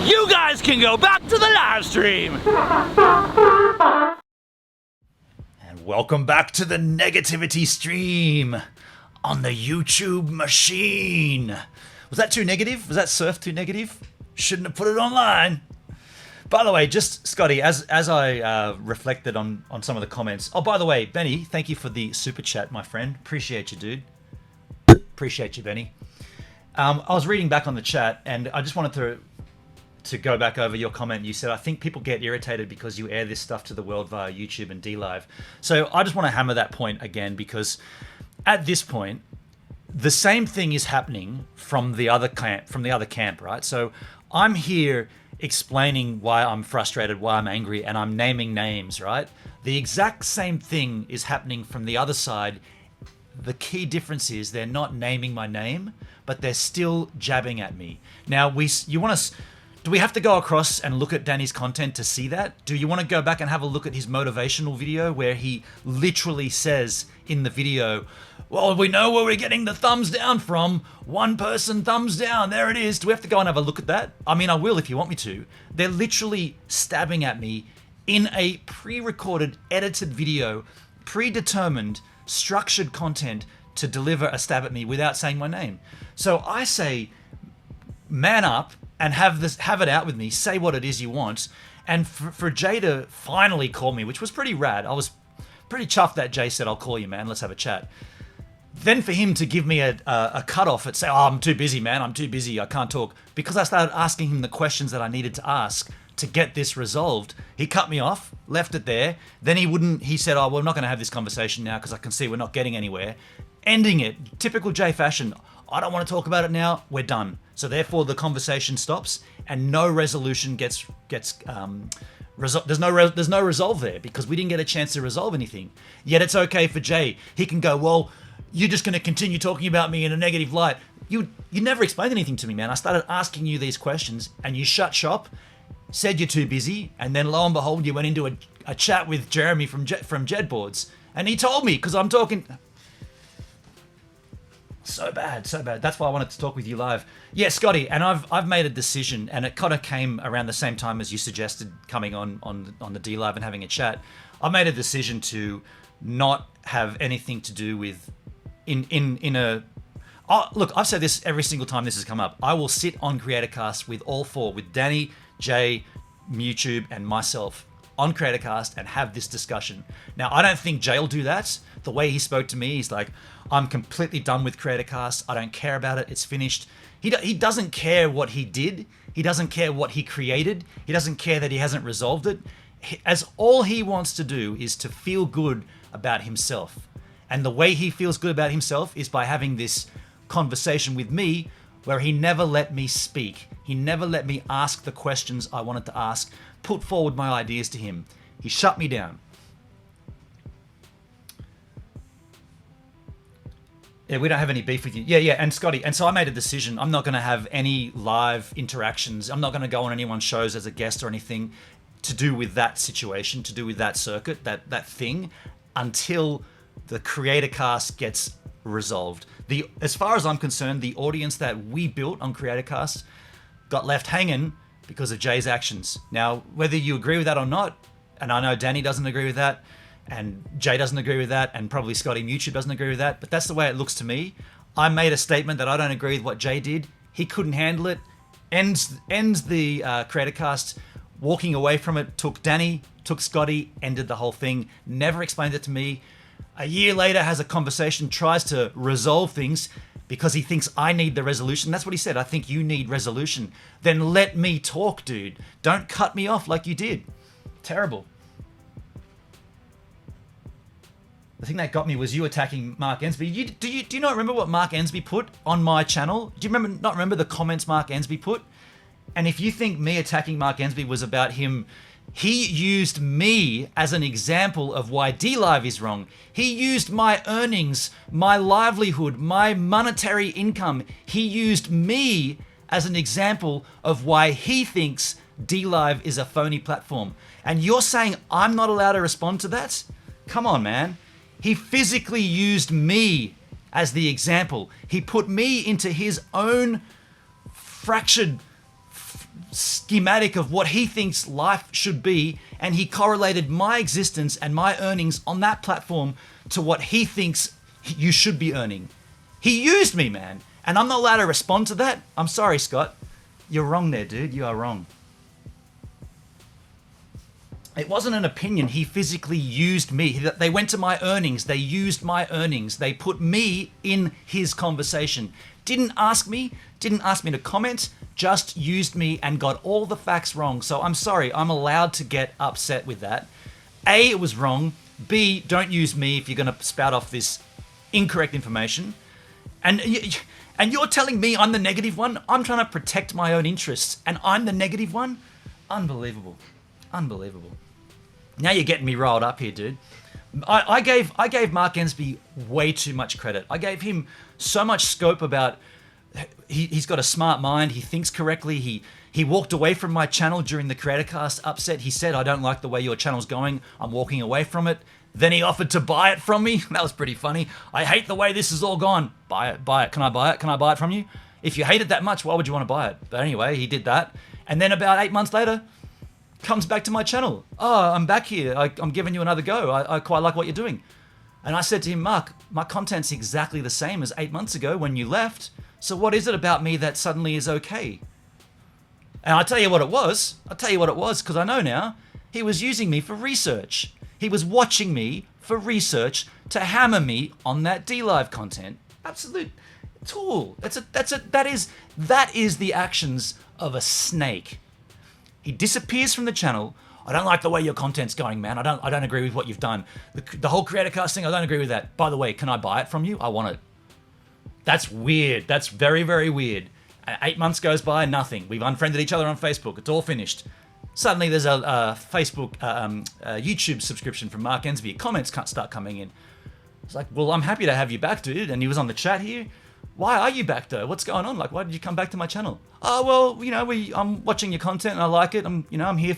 you guys can go back to the live stream. And welcome back to the negativity stream on the YouTube machine. Was that too negative? Was that surf too negative? Shouldn't have put it online. By the way, just Scotty, as I reflected on some of the comments. Oh, by the way, Benny, thank you for the super chat, my friend. Appreciate you, dude. Appreciate you, Benny. I was reading back on the chat, and I just wanted to go back over your comment. You said, I think people get irritated because you air this stuff to the world via YouTube and DLive. So I just want to hammer that point again, because at this point, the same thing is happening from the other camp, right? So I'm here explaining why I'm frustrated, why I'm angry, and I'm naming names, right? The exact same thing is happening from the other side. The key difference is they're not naming my name, but they're still jabbing at me. Now, do we have to go across and look at Danny's content to see that? Do you want to go back and have a look at his motivational video where he literally says in the video, well, we know where we're getting the thumbs down from. One person thumbs down. There it is. Do we have to go and have a look at that? I mean, I will if you want me to. They're literally stabbing at me in a pre-recorded, edited video, predetermined, structured content to deliver a stab at me without saying my name. So I say, man up and have it out with me. Say what it is you want. And for Jay to finally call me, which was pretty rad. I was pretty chuffed that Jay said, I'll call you, man. Let's have a chat. Then for him to give me a cutoff and say, oh, I'm too busy, man. I'm too busy. I can't talk. Because I started asking him the questions that I needed to ask to get this resolved. He cut me off, left it there. Then he said, oh, we're not going to have this conversation now because I can see we're not getting anywhere. Ending it, typical Jay fashion. I don't want to talk about it now. We're done. So therefore the conversation stops and no resolution gets there's no resolve there because we didn't get a chance to resolve anything. Yet it's okay for Jay. He can go, well, you're just going to continue talking about me in a negative light. You never explained anything to me, man. I started asking you these questions and you shut shop, said you're too busy, and then lo and behold, you went into a chat with Jeremy from Jedboards, and he told me because I'm talking. So bad. That's why I wanted to talk with you live. Yeah, Scotty, and I've made a decision, and it kind of came around the same time as you suggested coming on the DLive and having a chat. I made a decision to not have anything to do with look, I've said this every single time this has come up. I will sit on CreatorCast with all four, with Danny, Jay, YouTube, and myself on CreatorCast and have this discussion. Now, I don't think Jay will do that. The way he spoke to me, he's like, I'm completely done with CreatorCast. I don't care about it. It's finished. He doesn't care what he did. He doesn't care what he created. He doesn't care that he hasn't resolved it. As all he wants to do is to feel good about himself. And the way he feels good about himself is by having this conversation with me where he never let me speak. He never let me ask the questions I wanted to ask, put forward my ideas to him. He shut me down. Yeah, we don't have any beef with you. Yeah, and Scotty, and so I made a decision. I'm not going to have any live interactions. I'm not going to go on anyone's shows as a guest or anything to do with that situation, to do with that circuit, that thing, until the CreatorCast gets resolved. As far as I'm concerned, the audience that we built on CreatorCast got left hanging because of Jay's actions. Now, whether you agree with that or not, and I know Danny doesn't agree with that, and Jay doesn't agree with that, and probably Scotty from YouTube doesn't agree with that, but that's the way it looks to me. I made a statement that I don't agree with what Jay did. He couldn't handle it. Ends the CreatorCast, walking away from it, took Danny, took Scotty, ended the whole thing, never explained it to me. A year later has a conversation, tries to resolve things because he thinks I need the resolution. That's what he said. I think you need resolution. Then let me talk, dude. Don't cut me off like you did. Terrible. The thing that got me was you attacking Mark Ensby. Do you not remember what Mark Ensby put on my channel? Do you not remember the comments Mark Ensby put? And if you think me attacking Mark Ensby was about him, he used me as an example of why DLive is wrong. He used my earnings, my livelihood, my monetary income. He used me as an example of why he thinks DLive is a phony platform. And you're saying I'm not allowed to respond to that? Come on, man. He physically used me as the example. He put me into his own fractured schematic of what he thinks life should be, and he correlated my existence and my earnings on that platform to what he thinks you should be earning. He used me, man, and I'm not allowed to respond to that. I'm sorry, Scott. You're wrong there, dude. You are wrong. It wasn't an opinion. He physically used me. They went to my earnings. They used my earnings. They put me in his conversation. Didn't ask me to comment, just used me and got all the facts wrong. So I'm sorry, I'm allowed to get upset with that. A, it was wrong. B, don't use me if you're going to spout off this incorrect information. And you're telling me I'm the negative one? I'm trying to protect my own interests and I'm the negative one? Unbelievable. Unbelievable. Now you're getting me riled up here, dude. I gave Mark Ensby way too much credit. I gave him so much scope about he's got a smart mind. He thinks correctly. He walked away from my channel during the CreatorCast upset. He said, I don't like the way your channel's going. I'm walking away from it. Then he offered to buy it from me. That was pretty funny. I hate the way this is all gone. Buy it. Can I buy it? Can I buy it from you? If you hate it that much, why would you want to buy it? But anyway, he did that. And then about 8 months later, comes back to my channel. Oh, I'm back here. I'm giving you another go. I quite like what you're doing. And I said to him, Mark, my content's exactly the same as 8 months ago when you left. So what is it about me that suddenly is okay? And I'll tell you what it was. Because I know now. He was using me for research. He was watching me for research to hammer me on that DLive content. Absolute tool. That is the actions of a snake. He disappears from the channel. I don't like the way your content's going, man. I don't agree with what you've done. The whole CreatorCast thing, I don't agree with that. By the way, can I buy it from you? I want it. That's weird. That's very, very weird. 8 months goes by, nothing. We've unfriended each other on Facebook. It's all finished. Suddenly there's a Facebook, YouTube subscription from Mark Ensby. Comments can't start coming in. It's like, well, I'm happy to have you back, dude. And he was on the chat here. Why are you back though? What's going on? Like, why did you come back to my channel? Oh, well, I'm watching your content and I like it. I'm here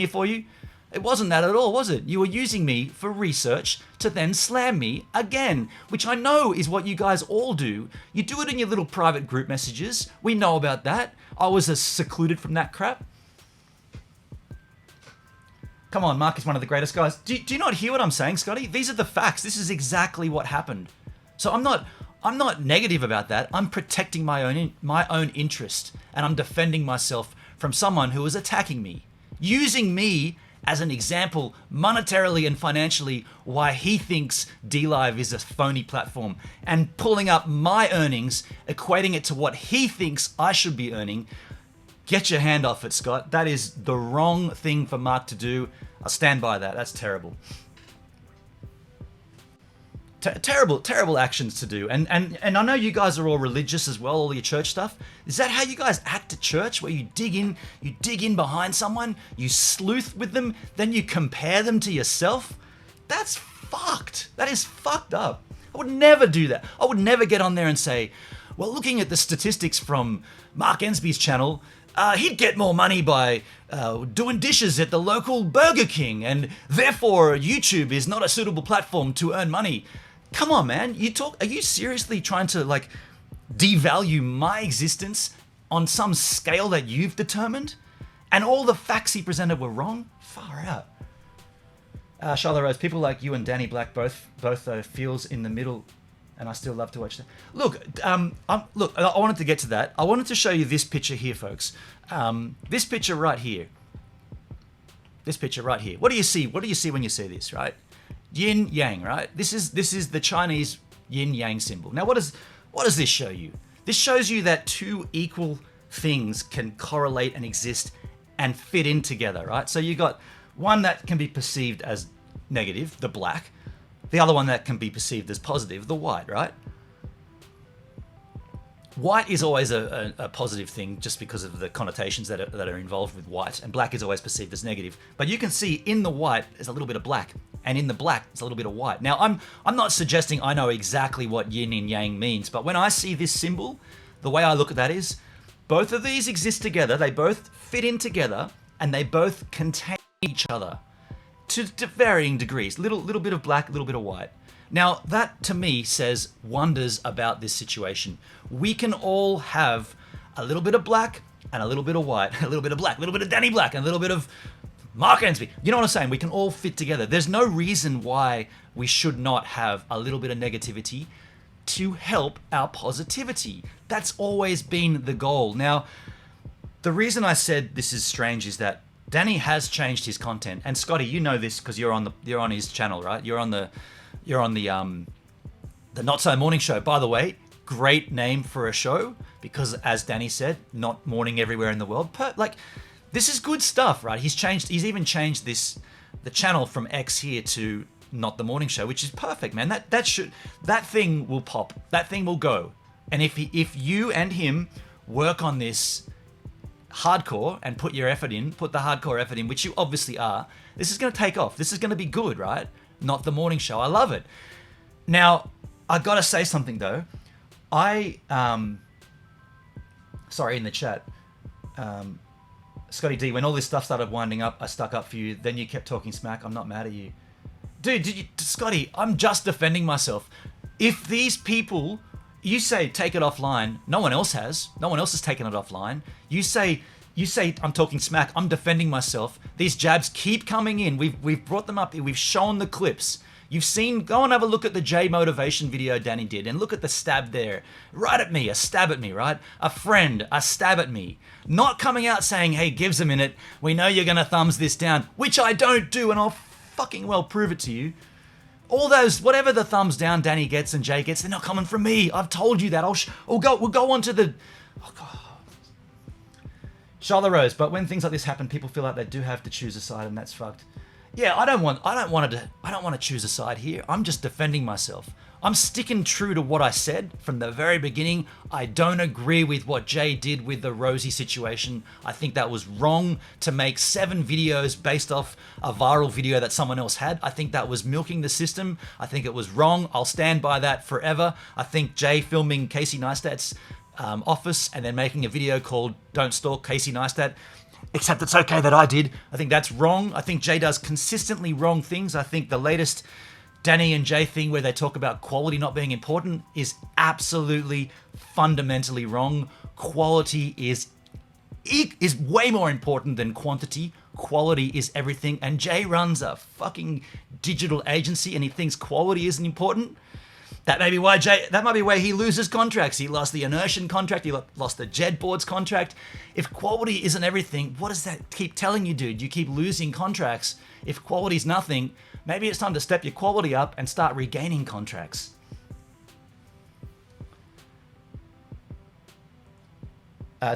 for you. It wasn't that at all, was it? You were using me for research to then slam me again, which I know is what you guys all do. You do it in your little private group messages. We know about that. I was secluded from that crap. Come on, Mark is one of the greatest guys. Do you not hear what I'm saying, Scotty? These are the facts. This is exactly what happened. So I'm not negative about that. I'm protecting my own interest, and I'm defending myself from someone who is attacking me, using me as an example monetarily and financially why he thinks DLive is a phony platform, and pulling up my earnings, equating it to what he thinks I should be earning. Get your hand off it, Scott. That is the wrong thing for Mark to do. I'll stand by that. That's terrible. Terrible actions to do. And I know you guys are all religious as well, all your church stuff. Is that how you guys act at church, where you dig in behind someone, you sleuth with them, then you compare them to yourself? That's fucked. That is fucked up. I would never do that. I would never get on there and say, well, looking at the statistics from Mark Ensby's channel, he'd get more money by doing dishes at the local Burger King, and therefore YouTube is not a suitable platform to earn money. Come on, man. Are you seriously trying to like devalue my existence on some scale that you've determined? And all the facts he presented were wrong? Far out. Charlotte Rose, people like you and Danny Black both feels in the middle, and I still love to watch that. Look, I wanted to get to that. I wanted to show you this picture here, folks. This picture right here. This picture right here. What do you see? What do you see when you see this, right? Yin Yang, right? This is the Chinese Yin Yang symbol. Now, what does this show you? This shows you that two equal things can correlate and exist and fit in together, right? So you got one that can be perceived as negative, the black, the other one that can be perceived as positive, the white, right? White is always a positive thing just because of the connotations that are involved with white, and black is always perceived as negative. But you can see in the white there's a little bit of black, and in the black there's a little bit of white. Now, I'm not suggesting I know exactly what yin and yang means, but when I see this symbol, the way I look at that is both of these exist together, they both fit in together, and they both contain each other to varying degrees. Little bit of black, little bit of white. Now, that to me says wonders about this situation. We can all have a little bit of black and a little bit of white, a little bit of black, a little bit of Danny Black, and a little bit of Mark Ansby. You know what I'm saying? We can all fit together. There's no reason why we should not have a little bit of negativity to help our positivity. That's always been the goal. Now, the reason I said this is strange is that Danny has changed his content, and Scotty, you know this because you're on his channel, right? You're on the Not So Morning Show. By the way, great name for a show because, as Danny said, not morning everywhere in the world. This is good stuff, right? He's even changed the channel from X here to Not the Morning Show, which is perfect, man. That thing will pop. That thing will go. And if you and him work on this hardcore and put the hardcore effort in, which you obviously are, this is going to take off. This is going to be good, right? Not the Morning Show. I love it. Now, I got to say something though. Sorry, in the chat, Scotty D, when all this stuff started winding up, I stuck up for you. Then you kept talking smack. I'm not mad at you. Dude, Scotty, I'm just defending myself. If these people, you say take it offline, no one else has. No one else has taken it offline. You say I'm talking smack. I'm defending myself. These jabs keep coming in. We've brought them up here. We've shown the clips. You've seen. Go and have a look at the J motivation video Danny did, and look at the stab there, right at me. A stab at me, right? A friend, a stab at me. Not coming out saying, "Hey, Gives a minute. We know you're gonna thumbs this down," which I don't do, and I'll fucking well prove it to you. All those, whatever the thumbs down Danny gets and Jay gets, they're not coming from me. I've told you that. We'll go on to the. Oh God. Charlotte Rose, but when things like this happen, people feel like they do have to choose a side, and that's fucked. Yeah, I don't want to choose a side here. I'm just defending myself. I'm sticking true to what I said from the very beginning. I don't agree with what Jay did with the Rosie situation. I think that was wrong to make 7 videos based off a viral video that someone else had. I think that was milking the system. I think it was wrong. I'll stand by that forever. I think Jay filming Casey Neistat's office and then making a video called "Don't Stalk Casey Neistat," except it's okay that I did. I think that's wrong. I think Jay does consistently wrong things. I think the latest Danny and Jay thing where they talk about quality not being important is absolutely fundamentally wrong. Quality is way more important than quantity. Quality is everything. And Jay runs a fucking digital agency and he thinks quality isn't important. That may be why he loses contracts. He lost the Inertian contract. He lost the JetBoards contract. If quality isn't everything, what does that keep telling you, dude? You keep losing contracts. If quality's nothing, maybe it's time to step your quality up and start regaining contracts.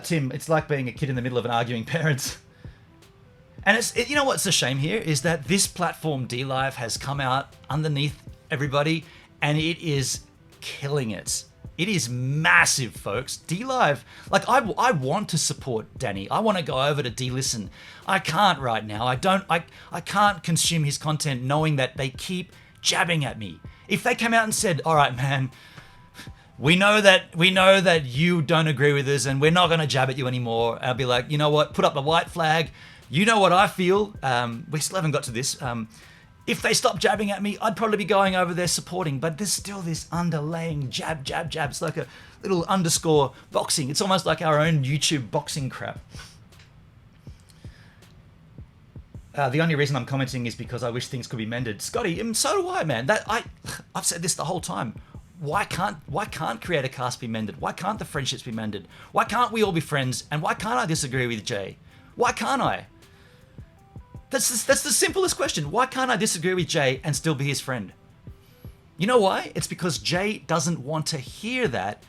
Tim, it's like being a kid in the middle of an arguing parents. And you know what's a shame here is that this platform, DLive, has come out underneath everybody, and it is killing it. It is massive, folks. DLive, like I want to support Danny. I want to go over to DListen. I can't right now. I can't consume his content knowing that they keep jabbing at me. If they came out and said, "All right, man, we know that you don't agree with us and we're not going to jab at you anymore," I'll be like, "You know what? Put up the white flag. You know what I feel." We still haven't got to this. If they stop jabbing at me, I'd probably be going over there supporting, but there's still this underlaying jab, jab, jab. It's like a little underscore boxing. It's almost like our own YouTube boxing crap. The only reason I'm commenting is because I wish things could be mended. Scotty, so do I, man. I've said this the whole time. Why can't Creator Cast be mended? Why can't the friendships be mended? Why can't we all be friends? And why can't I disagree with Jay? Why can't I? That's the simplest question. Why can't I disagree with Jay and still be his friend? You know why? It's because Jay doesn't want to hear that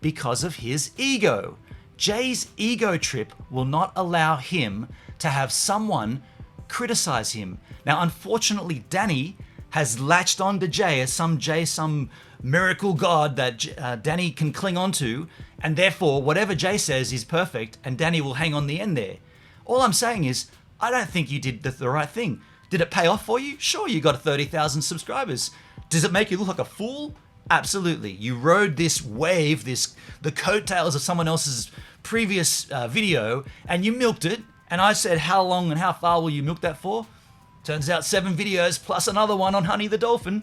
because of his ego. Jay's ego trip will not allow him to have someone criticize him. Now, unfortunately, Danny has latched on to Jay as some miracle god that Danny can cling on to, and therefore whatever Jay says is perfect, and Danny will hang on the end there. All I'm saying is, I don't think you did the right thing. Did it pay off for you? Sure, you got 30,000 subscribers. Does it make you look like a fool? Absolutely. You rode this wave, the coattails of someone else's previous video, and you milked it. And I said, how long and how far will you milk that for? Turns out 7 videos plus another one on Honey the Dolphin.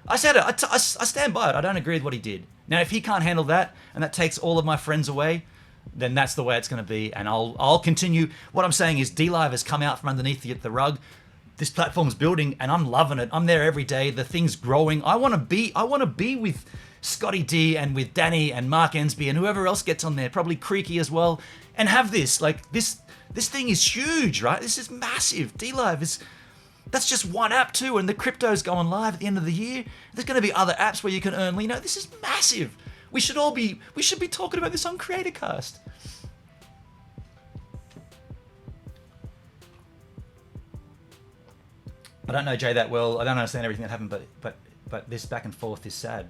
I said it. I stand by it. I don't agree with what he did. Now, if he can't handle that, and that takes all of my friends away, then that's the way it's going to be. And I'll continue. What I'm saying is DLive has come out from underneath the rug. This platform's building, and I'm loving it. I'm there every day. The thing's growing. I want to be with Scotty D and with Danny and Mark Ensby and whoever else gets on there, probably Creaky as well, and have this. Like, this thing is huge, right? This is massive. DLive is... That's just one app too, and the crypto's going live at the end of the year. There's going to be other apps where you can earn. This is massive. We should be talking about this on CreatorCast. I don't know Jay that well. I don't understand everything that happened, but this back and forth is sad.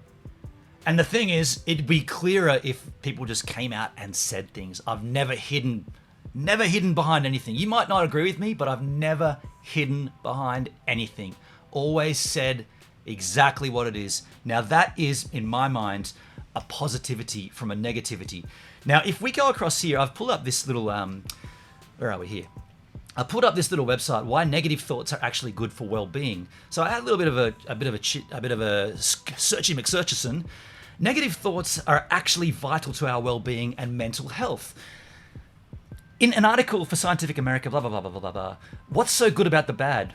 And the thing is, it'd be clearer if people just came out and said things. I've never hidden behind anything. You might not agree with me, but I've never hidden behind anything. Always said exactly what it is. Now that is, in my mind, a positivity from a negativity. Now, if we go across here, I've pulled up this little, where are we here? I pulled up this little website, why negative thoughts are actually good for well-being. So I had a little bit of a searchy McSearcherson. Negative thoughts are actually vital to our well-being and mental health. In an article for Scientific America, blah, blah, blah, blah, blah, blah, what's so good about the bad?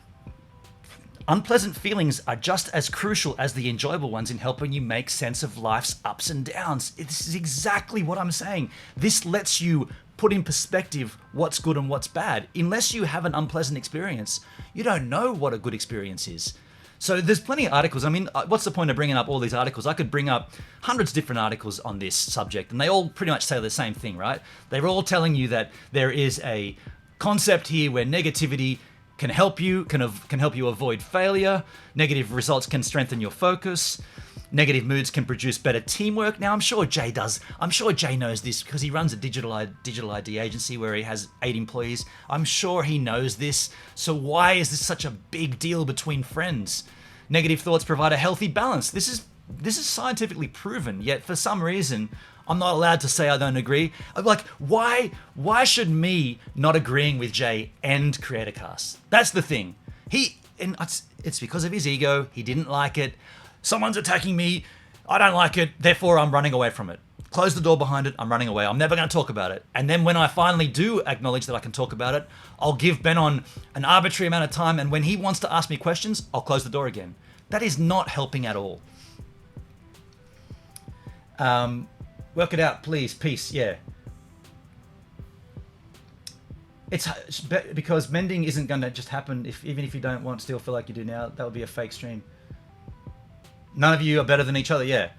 Unpleasant feelings are just as crucial as the enjoyable ones in helping you make sense of life's ups and downs. This is exactly what I'm saying. This lets you put in perspective what's good and what's bad. Unless you have an unpleasant experience, you don't know what a good experience is. So there's plenty of articles. I mean, what's the point of bringing up all these articles? I could bring up hundreds of different articles on this subject, and they all pretty much say the same thing, right? They're all telling you that there is a concept here where negativity can help you, can help you avoid failure. Negative results can strengthen your focus. Negative moods can produce better teamwork. Now, I'm sure Jay does. I'm sure Jay knows this because he runs a digital ID agency where he has 8 employees. I'm sure he knows this. So why is this such a big deal between friends? Negative thoughts provide a healthy balance. This is scientifically proven, yet for some reason, I'm not allowed to say I don't agree. I'm like, why should me not agreeing with Jay end CreatorCast? That's the thing. It's because of his ego. He didn't like it. Someone's attacking me. I don't like it. Therefore, I'm running away from it. Close the door behind it. I'm running away. I'm never going to talk about it. And then when I finally do acknowledge that I can talk about it, I'll give Ben on an arbitrary amount of time. And when he wants to ask me questions, I'll close the door again. That is not helping at all. Work it out, please. Peace. Yeah. It's because mending isn't going to just happen even if you don't want, still feel like you do now. That would be a fake stream. None of you are better than each other. Yeah,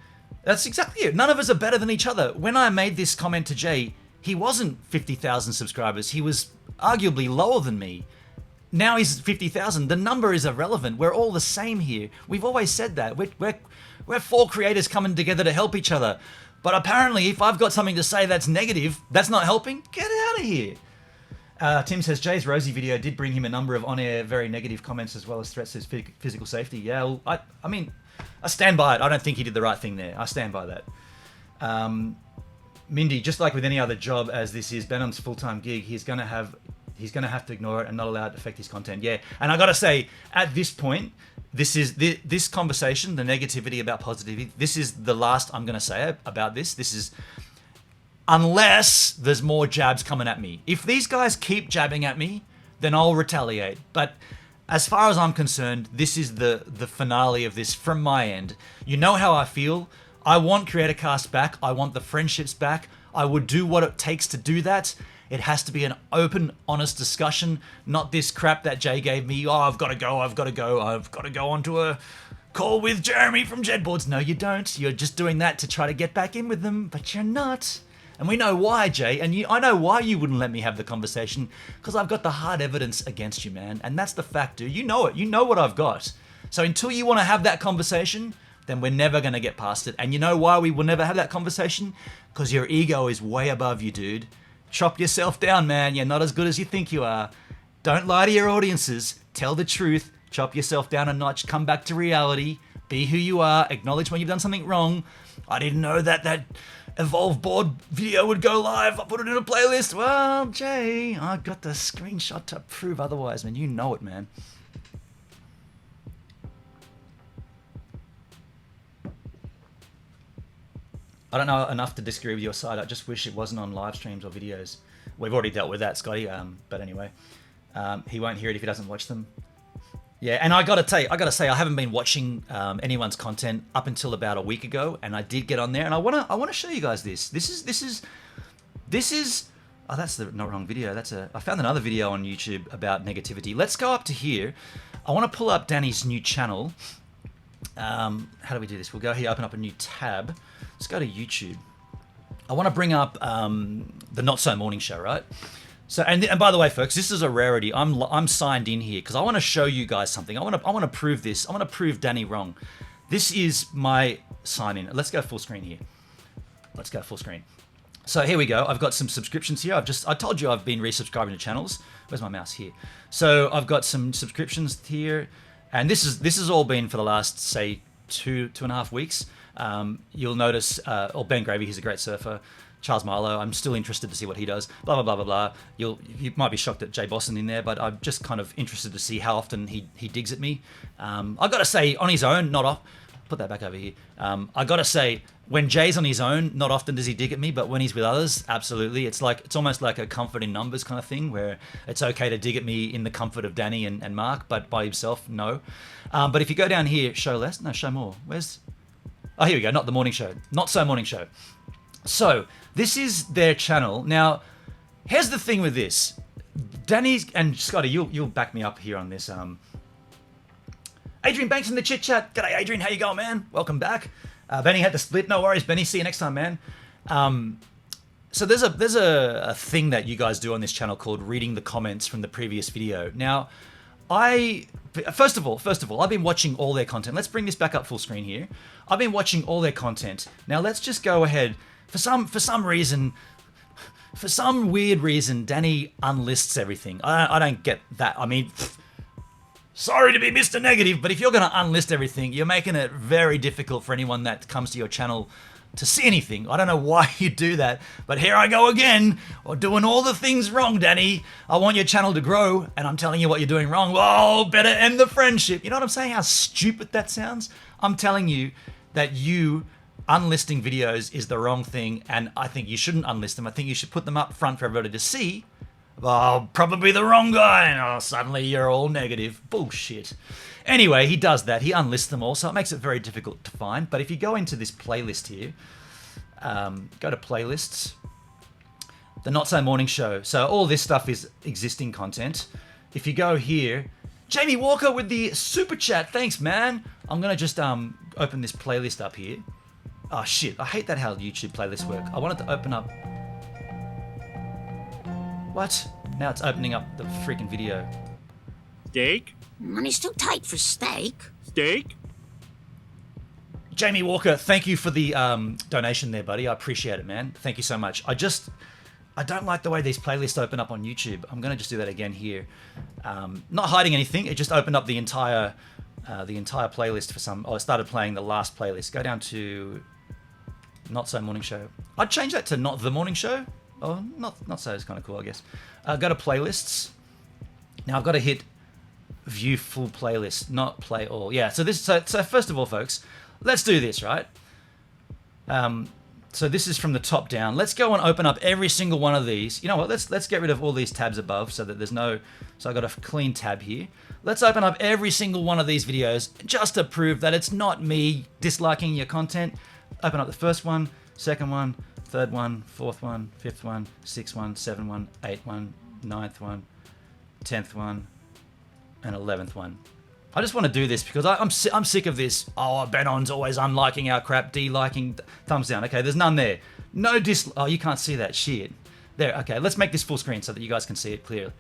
that's exactly it. None of us are better than each other. When I made this comment to Jay, he wasn't 50,000 subscribers. He was arguably lower than me. Now he's 50,000. The number is irrelevant. We're all the same here. We've always said that. We're 4 creators coming together to help each other. But apparently, if I've got something to say that's negative, that's not helping, get out of here. Tim says, Jay's Rosie video did bring him a number of on-air very negative comments as well as threats to his physical safety. Yeah, well, I mean, I stand by it. I don't think he did the right thing there. I stand by that. Mindy, just like with any other job as this is Benham's full-time gig, he's going to have He's going to have to ignore it and not allow it to affect his content. Yeah, and I got to say, at this point, this conversation, the negativity about positivity, this is the last I'm going to say about this. This is, unless there's more jabs coming at me. If these guys keep jabbing at me, then I'll retaliate. But as far as I'm concerned, this is the finale of this from my end. You know how I feel. I want CreatorCast back. I want the friendships back. I would do what it takes to do that. It has to be an open, honest discussion, not this crap that Jay gave me. Oh, I've got to go onto a call with Jeremy from Jedboards. No, you don't. You're just doing that to try to get back in with them, but you're not. And we know why, Jay. And I know why you wouldn't let me have the conversation, because I've got the hard evidence against you, man. And that's the fact, dude. You know it. You know what I've got. So until you want to have that conversation, then we're never going to get past it. And you know why we will never have that conversation? Because your ego is way above you, dude. Chop yourself down, man. You're not as good as you think you are. Don't lie to your audiences. Tell the truth. Chop yourself down a notch. Come back to reality. Be who you are. Acknowledge when you've done something wrong. I didn't know that Evolve board video would go live. I put it in a playlist. Well, Jay, I got the screenshot to prove otherwise, man. You know it, man. I don't know enough to disagree with your side. I just wish it wasn't on live streams or videos. We've already dealt with that, Scotty. But anyway, he won't hear it if he doesn't watch them. Yeah, and I gotta say, I haven't been watching anyone's content up until about a week ago, and I did get on there, and I wanna show you guys this. This is. Oh, that's the not wrong video. I found another video on YouTube about negativity. Let's go up to here. I want to pull up Danny's new channel. How do we do this? We'll go here, open up a new tab. Let's go to YouTube. I want to bring up the Not So Morning Show, right? So, and by the way, folks, this is a rarity. I'm signed in here because I want to show you guys something. I want to prove this. I want to prove Danny wrong. This is my sign in. Let's go full screen here. Let's go full screen. So here we go. I've got some subscriptions here. I told you I've been resubscribing to channels. Where's my mouse? Here. So I've got some subscriptions here, and this has all been for the last, say, two and a half weeks. You'll notice, Ben Gravy, he's a great surfer. Charles Marlowe, I'm still interested to see what he does. Blah, blah, blah, blah, blah. You might be shocked at Jay Boston in there, but I'm just kind of interested to see how often he digs at me. I've got to say, on his own, not off. Put that back over here. I got to say, when Jay's on his own, not often does he dig at me, but when he's with others, absolutely. It's almost like a comfort in numbers kind of thing, where it's okay to dig at me in the comfort of Danny and Mark, but by himself, no. But if you go down here, show less, no, show more. Oh, here we go, not the morning show. Not So Morning Show. So, this is their channel. Now, here's the thing with this. Danny's, and Scotty, you'll back me up here on this. Adrian Banks in the chit chat. G'day, Adrian. How you going, man? Welcome back. Benny had to split. No worries, Benny. See you next time, man. So there's a thing that you guys do on this channel called reading the comments from the previous video. Now, first of all, I've been watching all their content. Let's bring this back up full screen here. I've been watching all their content. Now let's just go ahead. For some weird reason, Danny unlists everything. I don't get that. I mean, sorry to be Mr. Negative, but if you're going to unlist everything, you're making it very difficult for anyone that comes to your channel to see anything. I don't know why you do that, but here I go again, doing all the things wrong, Danny. I want your channel to grow, and I'm telling you what you're doing wrong. Well, better end the friendship. You know what I'm saying? How stupid that sounds? I'm telling you that unlisting videos is the wrong thing, and I think you shouldn't unlist them. I think you should put them up front for everybody to see. Oh, probably the wrong guy, and oh, suddenly you're all negative. Bullshit. Anyway, he does that. He unlists them all, so it makes it very difficult to find. But if you go into this playlist here, go to playlists, the Not So Morning Show. So all this stuff is existing content. If you go here, Jamie Walker with the super chat. Thanks, man. I'm going to just open this playlist up here. Oh, shit. I hate that how YouTube playlists work. I wanted to open up... What? Now it's opening up the freaking video. Steak? Money's too tight for steak. Steak? Jamie Walker, thank you for the donation there, buddy. I appreciate it, man. Thank you so much. I don't like the way these playlists open up on YouTube. I'm going to just do that again here. Not hiding anything. It just opened up the entire playlist for some... Oh, I started playing the last playlist. Go down to Not So Morning Show. I'd change that to Not The Morning Show. Oh, not so. It's kind of cool, I guess. Go to playlists. Now I've got to hit view full playlist, not play all. Yeah. So first of all, folks, let's do this, right? So this is from the top down. Let's go and open up every single one of these. You know what? Let's get rid of all these tabs above so that there's no. So I got a clean tab here. Let's open up every single one of these videos just to prove that it's not me disliking your content. Open up the first one, second one, third one, fourth one, fifth one, sixth one, seventh one, eighth one, ninth one, 10th one, and 11th one. I just want to do this because I'm sick of this. Oh, Benon's always unliking our crap, de-liking, thumbs down. Okay, there's none there. No Oh, you can't see that shit. There, okay, let's make this full screen so that you guys can see it clearly.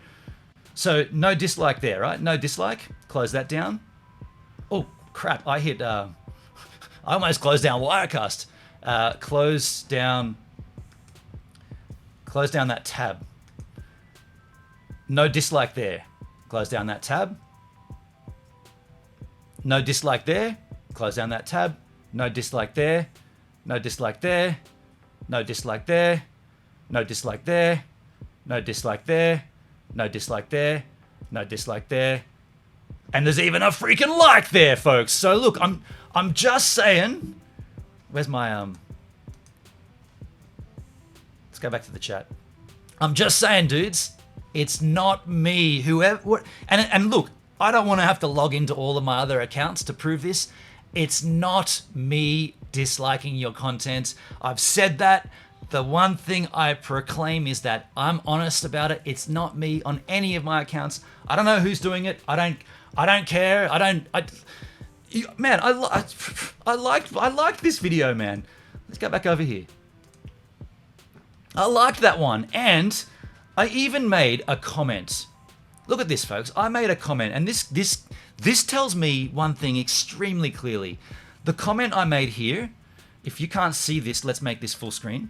So, no dislike there, right? No dislike. Close that down. Oh, crap, I hit... I almost closed down Wirecast. Close down that tab. No dislike there. Close down that tab. No dislike there. Close down that tab. No dislike there. No dislike there. No dislike there. No dislike there. No dislike there. No dislike there. No dislike there. And there's even a freaking like there, folks. So look, I'm just saying. Where's my Let's go back to the chat. I'm just saying, dudes. It's not me. And look, I don't want to have to log into all of my other accounts to prove this. It's not me disliking your content. I've said that. The one thing I proclaim is that I'm honest about it. It's not me on any of my accounts. I don't know who's doing it. I don't care. Man, I liked this video, man. Let's go back over here. I liked that one, and I even made a comment. Look at this, folks. I made a comment, and this tells me one thing extremely clearly. The comment I made here, if you can't see this, let's make this full screen.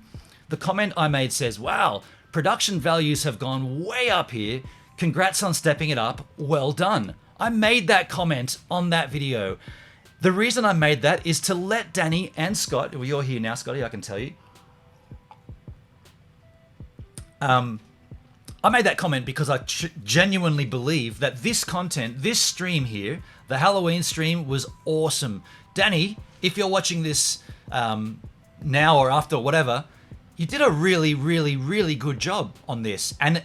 The comment I made says, wow, production values have gone way up here. Congrats on stepping it up. Well done. I made that comment on that video. The reason I made that is to let Danny and Scott, well, you're here now, Scotty, I can tell you. I made that comment because I genuinely believe that this content, this stream here, the Halloween stream, was awesome. Danny, if you're watching this now or after or whatever, you did a really, really, really good job on this. And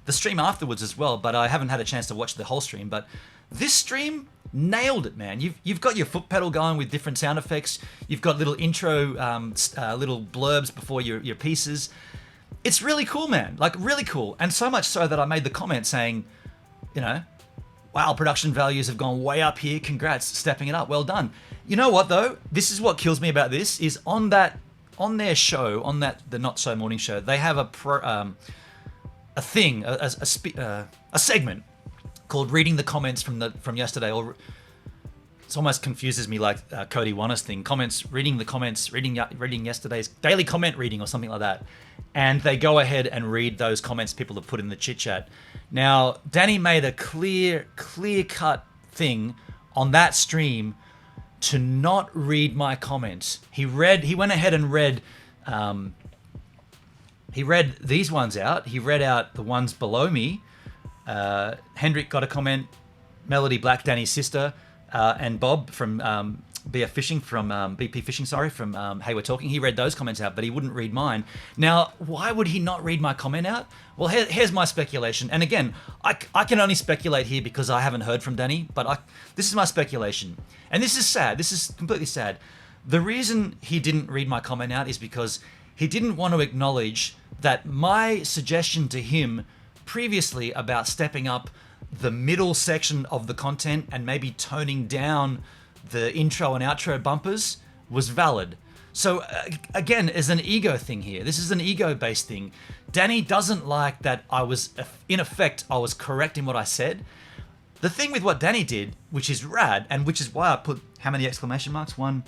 the stream afterwards as well, but I haven't had a chance to watch the whole stream. But this stream nailed it, man. You've got your foot pedal going with different sound effects. You've got little intro, little blurbs before your pieces. It's really cool, man. Like, really cool. And so much so that I made the comment saying, you know, wow, production values have gone way up here. Congrats, stepping it up. Well done. You know what, though? This is what kills me about this, is on their show, on the Not So Morning show, they have a segment called Reading the Comments from yesterday, or it almost confuses me like Cody Wanna's thing. Reading the comments, reading yesterday's daily comment reading or something like that. And they go ahead and read those comments people have put in the chit chat. Now, Danny made a clear cut thing on that stream to not read my comments. He went ahead and read these ones out. He read out the ones below me. Hendrik got a comment. Melody Black, Danny's sister, and Bob from BP Fishing, from Hey We're Talking. He read those comments out, but he wouldn't read mine. Now, why would he not read my comment out? Well, here's my speculation. And again, I can only speculate here because I haven't heard from Danny, but this is my speculation. And this is sad. This is completely sad. The reason he didn't read my comment out is because he didn't want to acknowledge that my suggestion to him previously about stepping up the middle section of the content and maybe toning down the intro and outro bumpers was valid. So again, as an ego thing here, this is an ego-based thing. Danny doesn't like that I was correct in what I said. The thing with what Danny did, which is rad, and which is why I put how many exclamation marks? 1,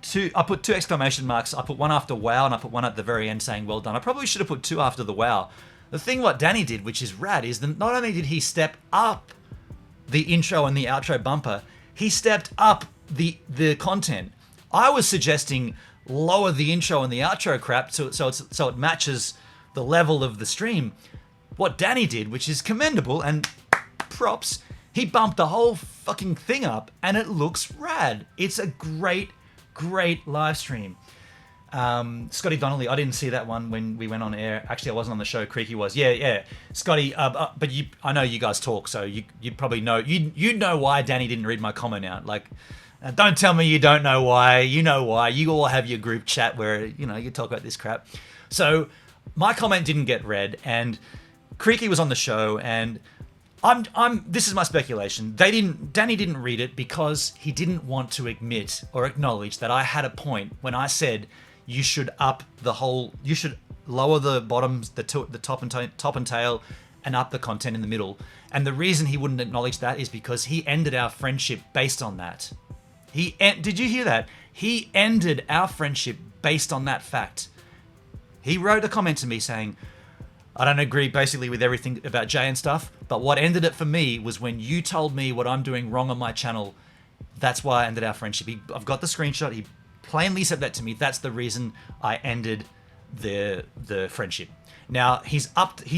2. I put 2 exclamation marks. I put one after wow, and I put one at the very end saying well done. I probably should have put 2 after the wow. The thing what Danny did, which is rad, is that not only did he step up the intro and the outro bumper, he stepped up the content. I was suggesting lower the intro and the outro crap so it matches the level of the stream. What Danny did, which is commendable and props, he bumped the whole fucking thing up and it looks rad. It's a great live stream. Scotty Donnelly, I didn't see that one when we went on air. Actually, I wasn't on the show. Creaky was. Yeah. Scotty, but I know you guys talk, so you probably know. You know why Danny didn't read my comment out. Like, don't tell me you don't know why. You know why. You all have your group chat where, you talk about this crap. So my comment didn't get read, and Creaky was on the show, and this is my speculation. Danny didn't read it because he didn't want to admit or acknowledge that I had a point when I said you should lower the bottoms, the top and tail, and up the content in the middle. And the reason he wouldn't acknowledge that is because he ended our friendship based on that. Did you hear that? He ended our friendship based on that fact. He wrote a comment to me saying, I don't agree basically with everything about Jay and stuff, but what ended it for me was when you told me what I'm doing wrong on my channel. That's why I ended our friendship. I've got the screenshot. He plainly said that to me. That's the reason I ended the friendship. Now he's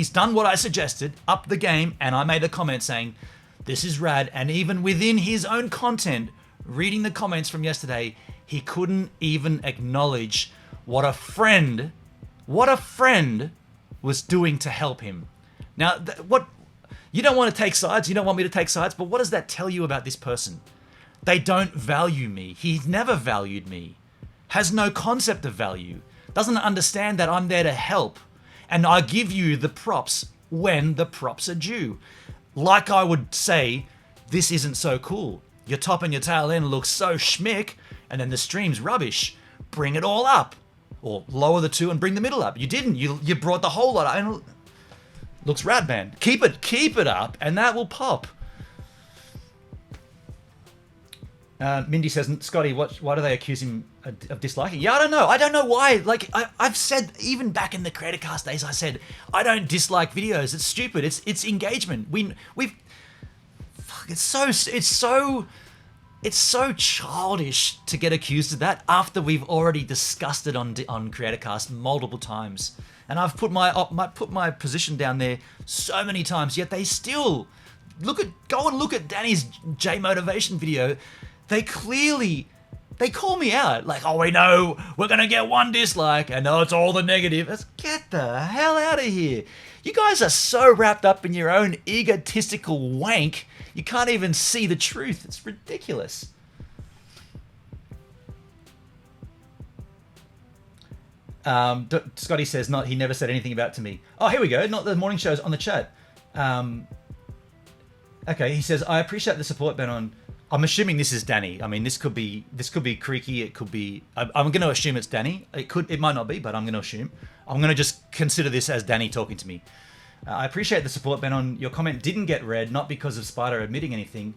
done what I suggested, upped the game, and I made a comment saying this is rad. And even within his own content, reading the comments from yesterday, he couldn't even acknowledge what a friend was doing to help him. Now, what you don't want to take sides. You don't want me to take sides, but what does that tell you about this person? They don't value me. He's never valued me. Has no concept of value. Doesn't understand that I'm there to help. And I give you the props when the props are due. Like I would say, this isn't so cool. Your top and your tail end looks so schmick, and then the stream's rubbish. Bring it all up. Or lower the two and bring the middle up. You didn't. You brought the whole lot up. And looks rad, man. Keep it up, and that will pop. Mindy says, Scotty, why do they accuse him of disliking? Yeah, I don't know why. Like, I've said, even back in the Creator Cast days, I said, I don't dislike videos. It's stupid. It's engagement. It's so childish to get accused of that after we've already discussed it on Creator Cast multiple times. And I've put my position down there so many times, yet they still go and look at Danny's J Motivation video. They call me out, like, oh, we know we're going to get one dislike, and it's all the negative. Let's get the hell out of here. You guys are so wrapped up in your own egotistical wank, you can't even see the truth. It's ridiculous. Scotty says, he never said anything about to me. Oh, here we go. Not the morning shows on the chat. Okay, he says, I appreciate the support, Ben, on... I'm assuming this is Danny. I mean, this could be Creaky. It could be. I'm going to assume it's Danny. It might not be, but I'm going to assume. I'm going to just consider this as Danny talking to me. I appreciate the support, Ben. On your comment didn't get read, not because of Spider admitting anything.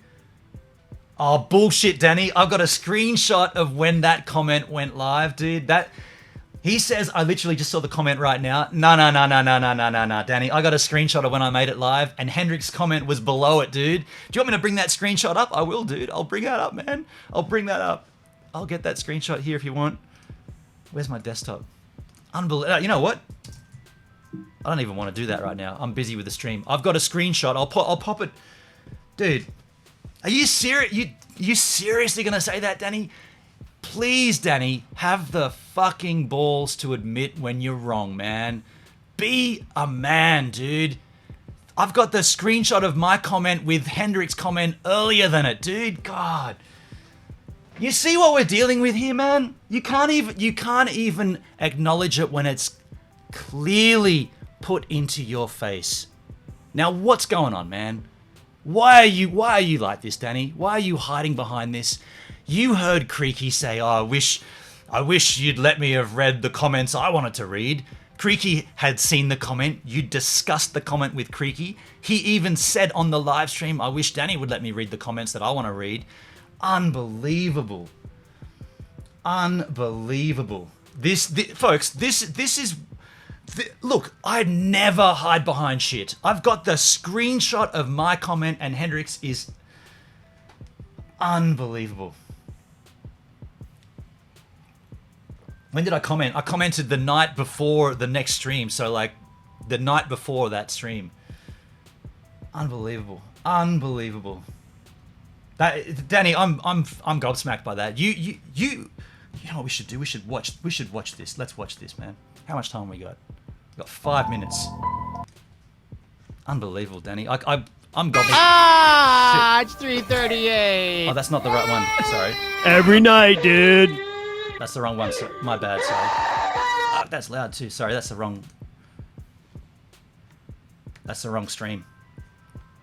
Oh, bullshit, Danny. I've got a screenshot of when that comment went live, dude. He says, I literally just saw the comment right now. No, Danny. I got a screenshot of when I made it live, and Hendrix's comment was below it, dude. Do you want me to bring that screenshot up? I will, dude. I'll bring that up, man. I'll bring that up. I'll get that screenshot here if you want. Where's my desktop? Unbelievable. You know what? I don't even want to do that right now. I'm busy with the stream. I've got a screenshot. I'll pop it. Dude, are you serious? You seriously going to say that, Danny? Please, Danny, have the fucking balls to admit when you're wrong, man. Be a man, dude. I've got the screenshot of my comment with Hendrix's comment earlier than it, dude. God. You see what we're dealing with here, man? You can't even acknowledge it when it's clearly put into your face. Now, what's going on, man? Why are you like this, Danny? Why are you hiding behind this? You heard Creaky say, oh, I wish you'd let me have read the comments I wanted to read. Creaky had seen the comment. You discussed the comment with Creaky. He even said on the live stream, I wish Danny would let me read the comments that I want to read. Unbelievable. Folks, this is... Look, I never hide behind shit. I've got the screenshot of my comment, and Hendrix is unbelievable. When did I comment? I commented the night before the next stream, so like the night before that stream. Unbelievable. Unbelievable. That, Danny, I'm gobsmacked by that. You know what we should do? We should watch this. Let's watch this, man. How much time we got? We got 5 minutes. Unbelievable, Danny. I'm gobsmacked. Ah, it's 3:38. Oh, that's not the right one. Sorry. Every night, dude. That's the wrong one. So, my bad. Sorry. That's loud too. Sorry, that's the wrong stream.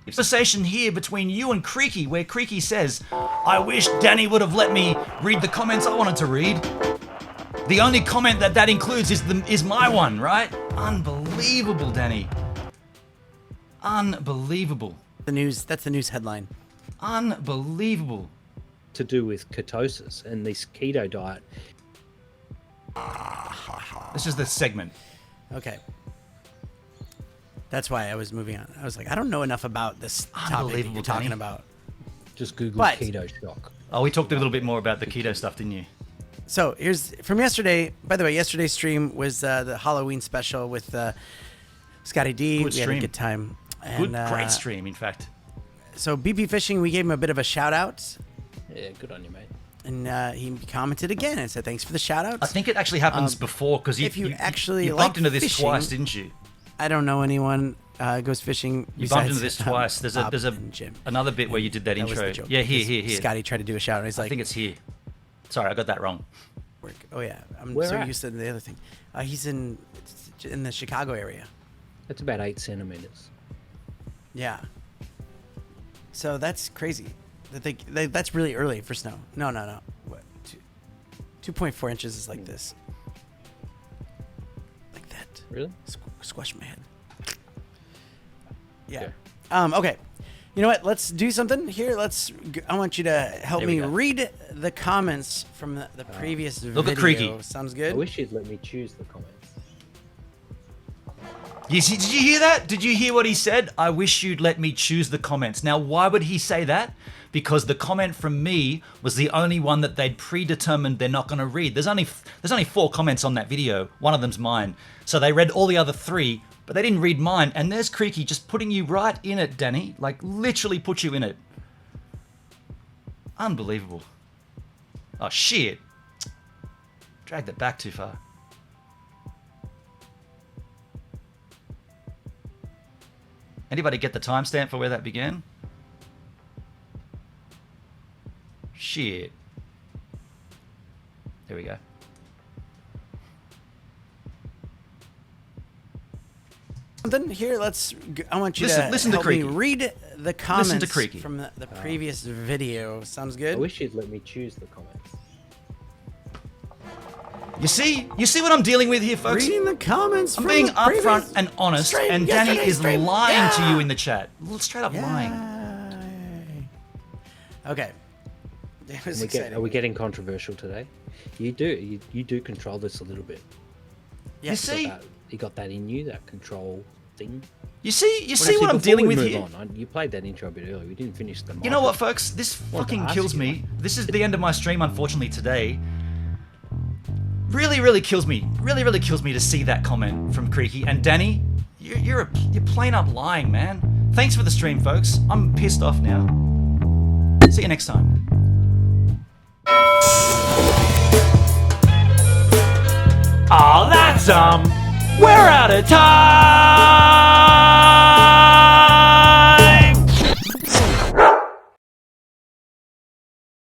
Conversation here between you and Creaky, where Creaky says, "I wish Danny would have let me read the comments I wanted to read." The only comment that includes is my one, right? Unbelievable, Danny. Unbelievable. The news. That's the news headline. Unbelievable. To do with ketosis and this keto diet. This is the segment. Okay. That's why I was moving on. I was like, I don't know enough about this topic that you're talking about. Just Google But- keto shock. Oh, we talked a little bit more about the keto stuff, didn't you? So here's from yesterday. By the way, yesterday's stream was the Halloween special with Scotty D. Good We had a stream. good time. Good, And, great stream, in fact. So BP Fishing, we gave him a bit of a shout out, Yeah, good on you, mate. and he commented again and said thanks for the shout outs. I think it actually happens before because if you actually you like bumped into this fishing- twice, didn't you? I don't know anyone goes fishing. You bumped besides, into this twice. There's Bob a and Jim. another bit where you did that That was intro. the joke, Yeah, because here. Scotty tried to do a shout out. He's I like, think it's here. Sorry, I got that wrong. work. Oh yeah, I'm Where so at? used to the other thing. He's in the Chicago area. That's about 8 centimeters. Yeah. So that's crazy. That that's really early for snow. No. What? 2.4 inches is like this. Like that. Really? Squash my head. Yeah. Okay. Okay. You know what? Let's do something here. I want you to help There we me go. read the comments from the previous Look at video. Creaky. Sounds I good? wish you'd let me choose the comments. You see, did you hear that? Did you hear what he said? I wish you'd let me choose the comments. Now, why would he say that? Because the comment from me was the only one that they'd predetermined they're not going to read. There's only 4 comments on that video. One of them's mine. So they read all the other 3, but they didn't read mine. And there's Creaky just putting you right in it, Danny. Like, literally put you in it. Unbelievable. Oh, shit. Dragged it back too far. Anybody get the timestamp for where that began? Shit. There we go. Something here. I want you Listen to to help me Creaky. read the comments Creaky. from the previous video. Sounds I good? wish you'd let me choose the comments. You see what I'm dealing with here, folks? Reading the comments I'm from being the previous upfront and honest, stream, and Danny yesterday's is stream. lying to Yeah. you in the chat. Straight up lying. Okay. It was exciting. Are we getting controversial today? You do control this a little bit. Yes. You see? You got that in you, that control thing. You see Actually, what I'm before dealing we with move here? on, you played that intro a bit earlier. We didn't finish the. You know what, folks? This fucking ask kills you. me. This is the end of my stream, unfortunately, today. Really kills me. Really kills me to see that comment from Creaky. And Danny, you're plain up lying, man. Thanks for the stream, folks. I'm pissed off now. See you next time. Oh, that's we're out of time.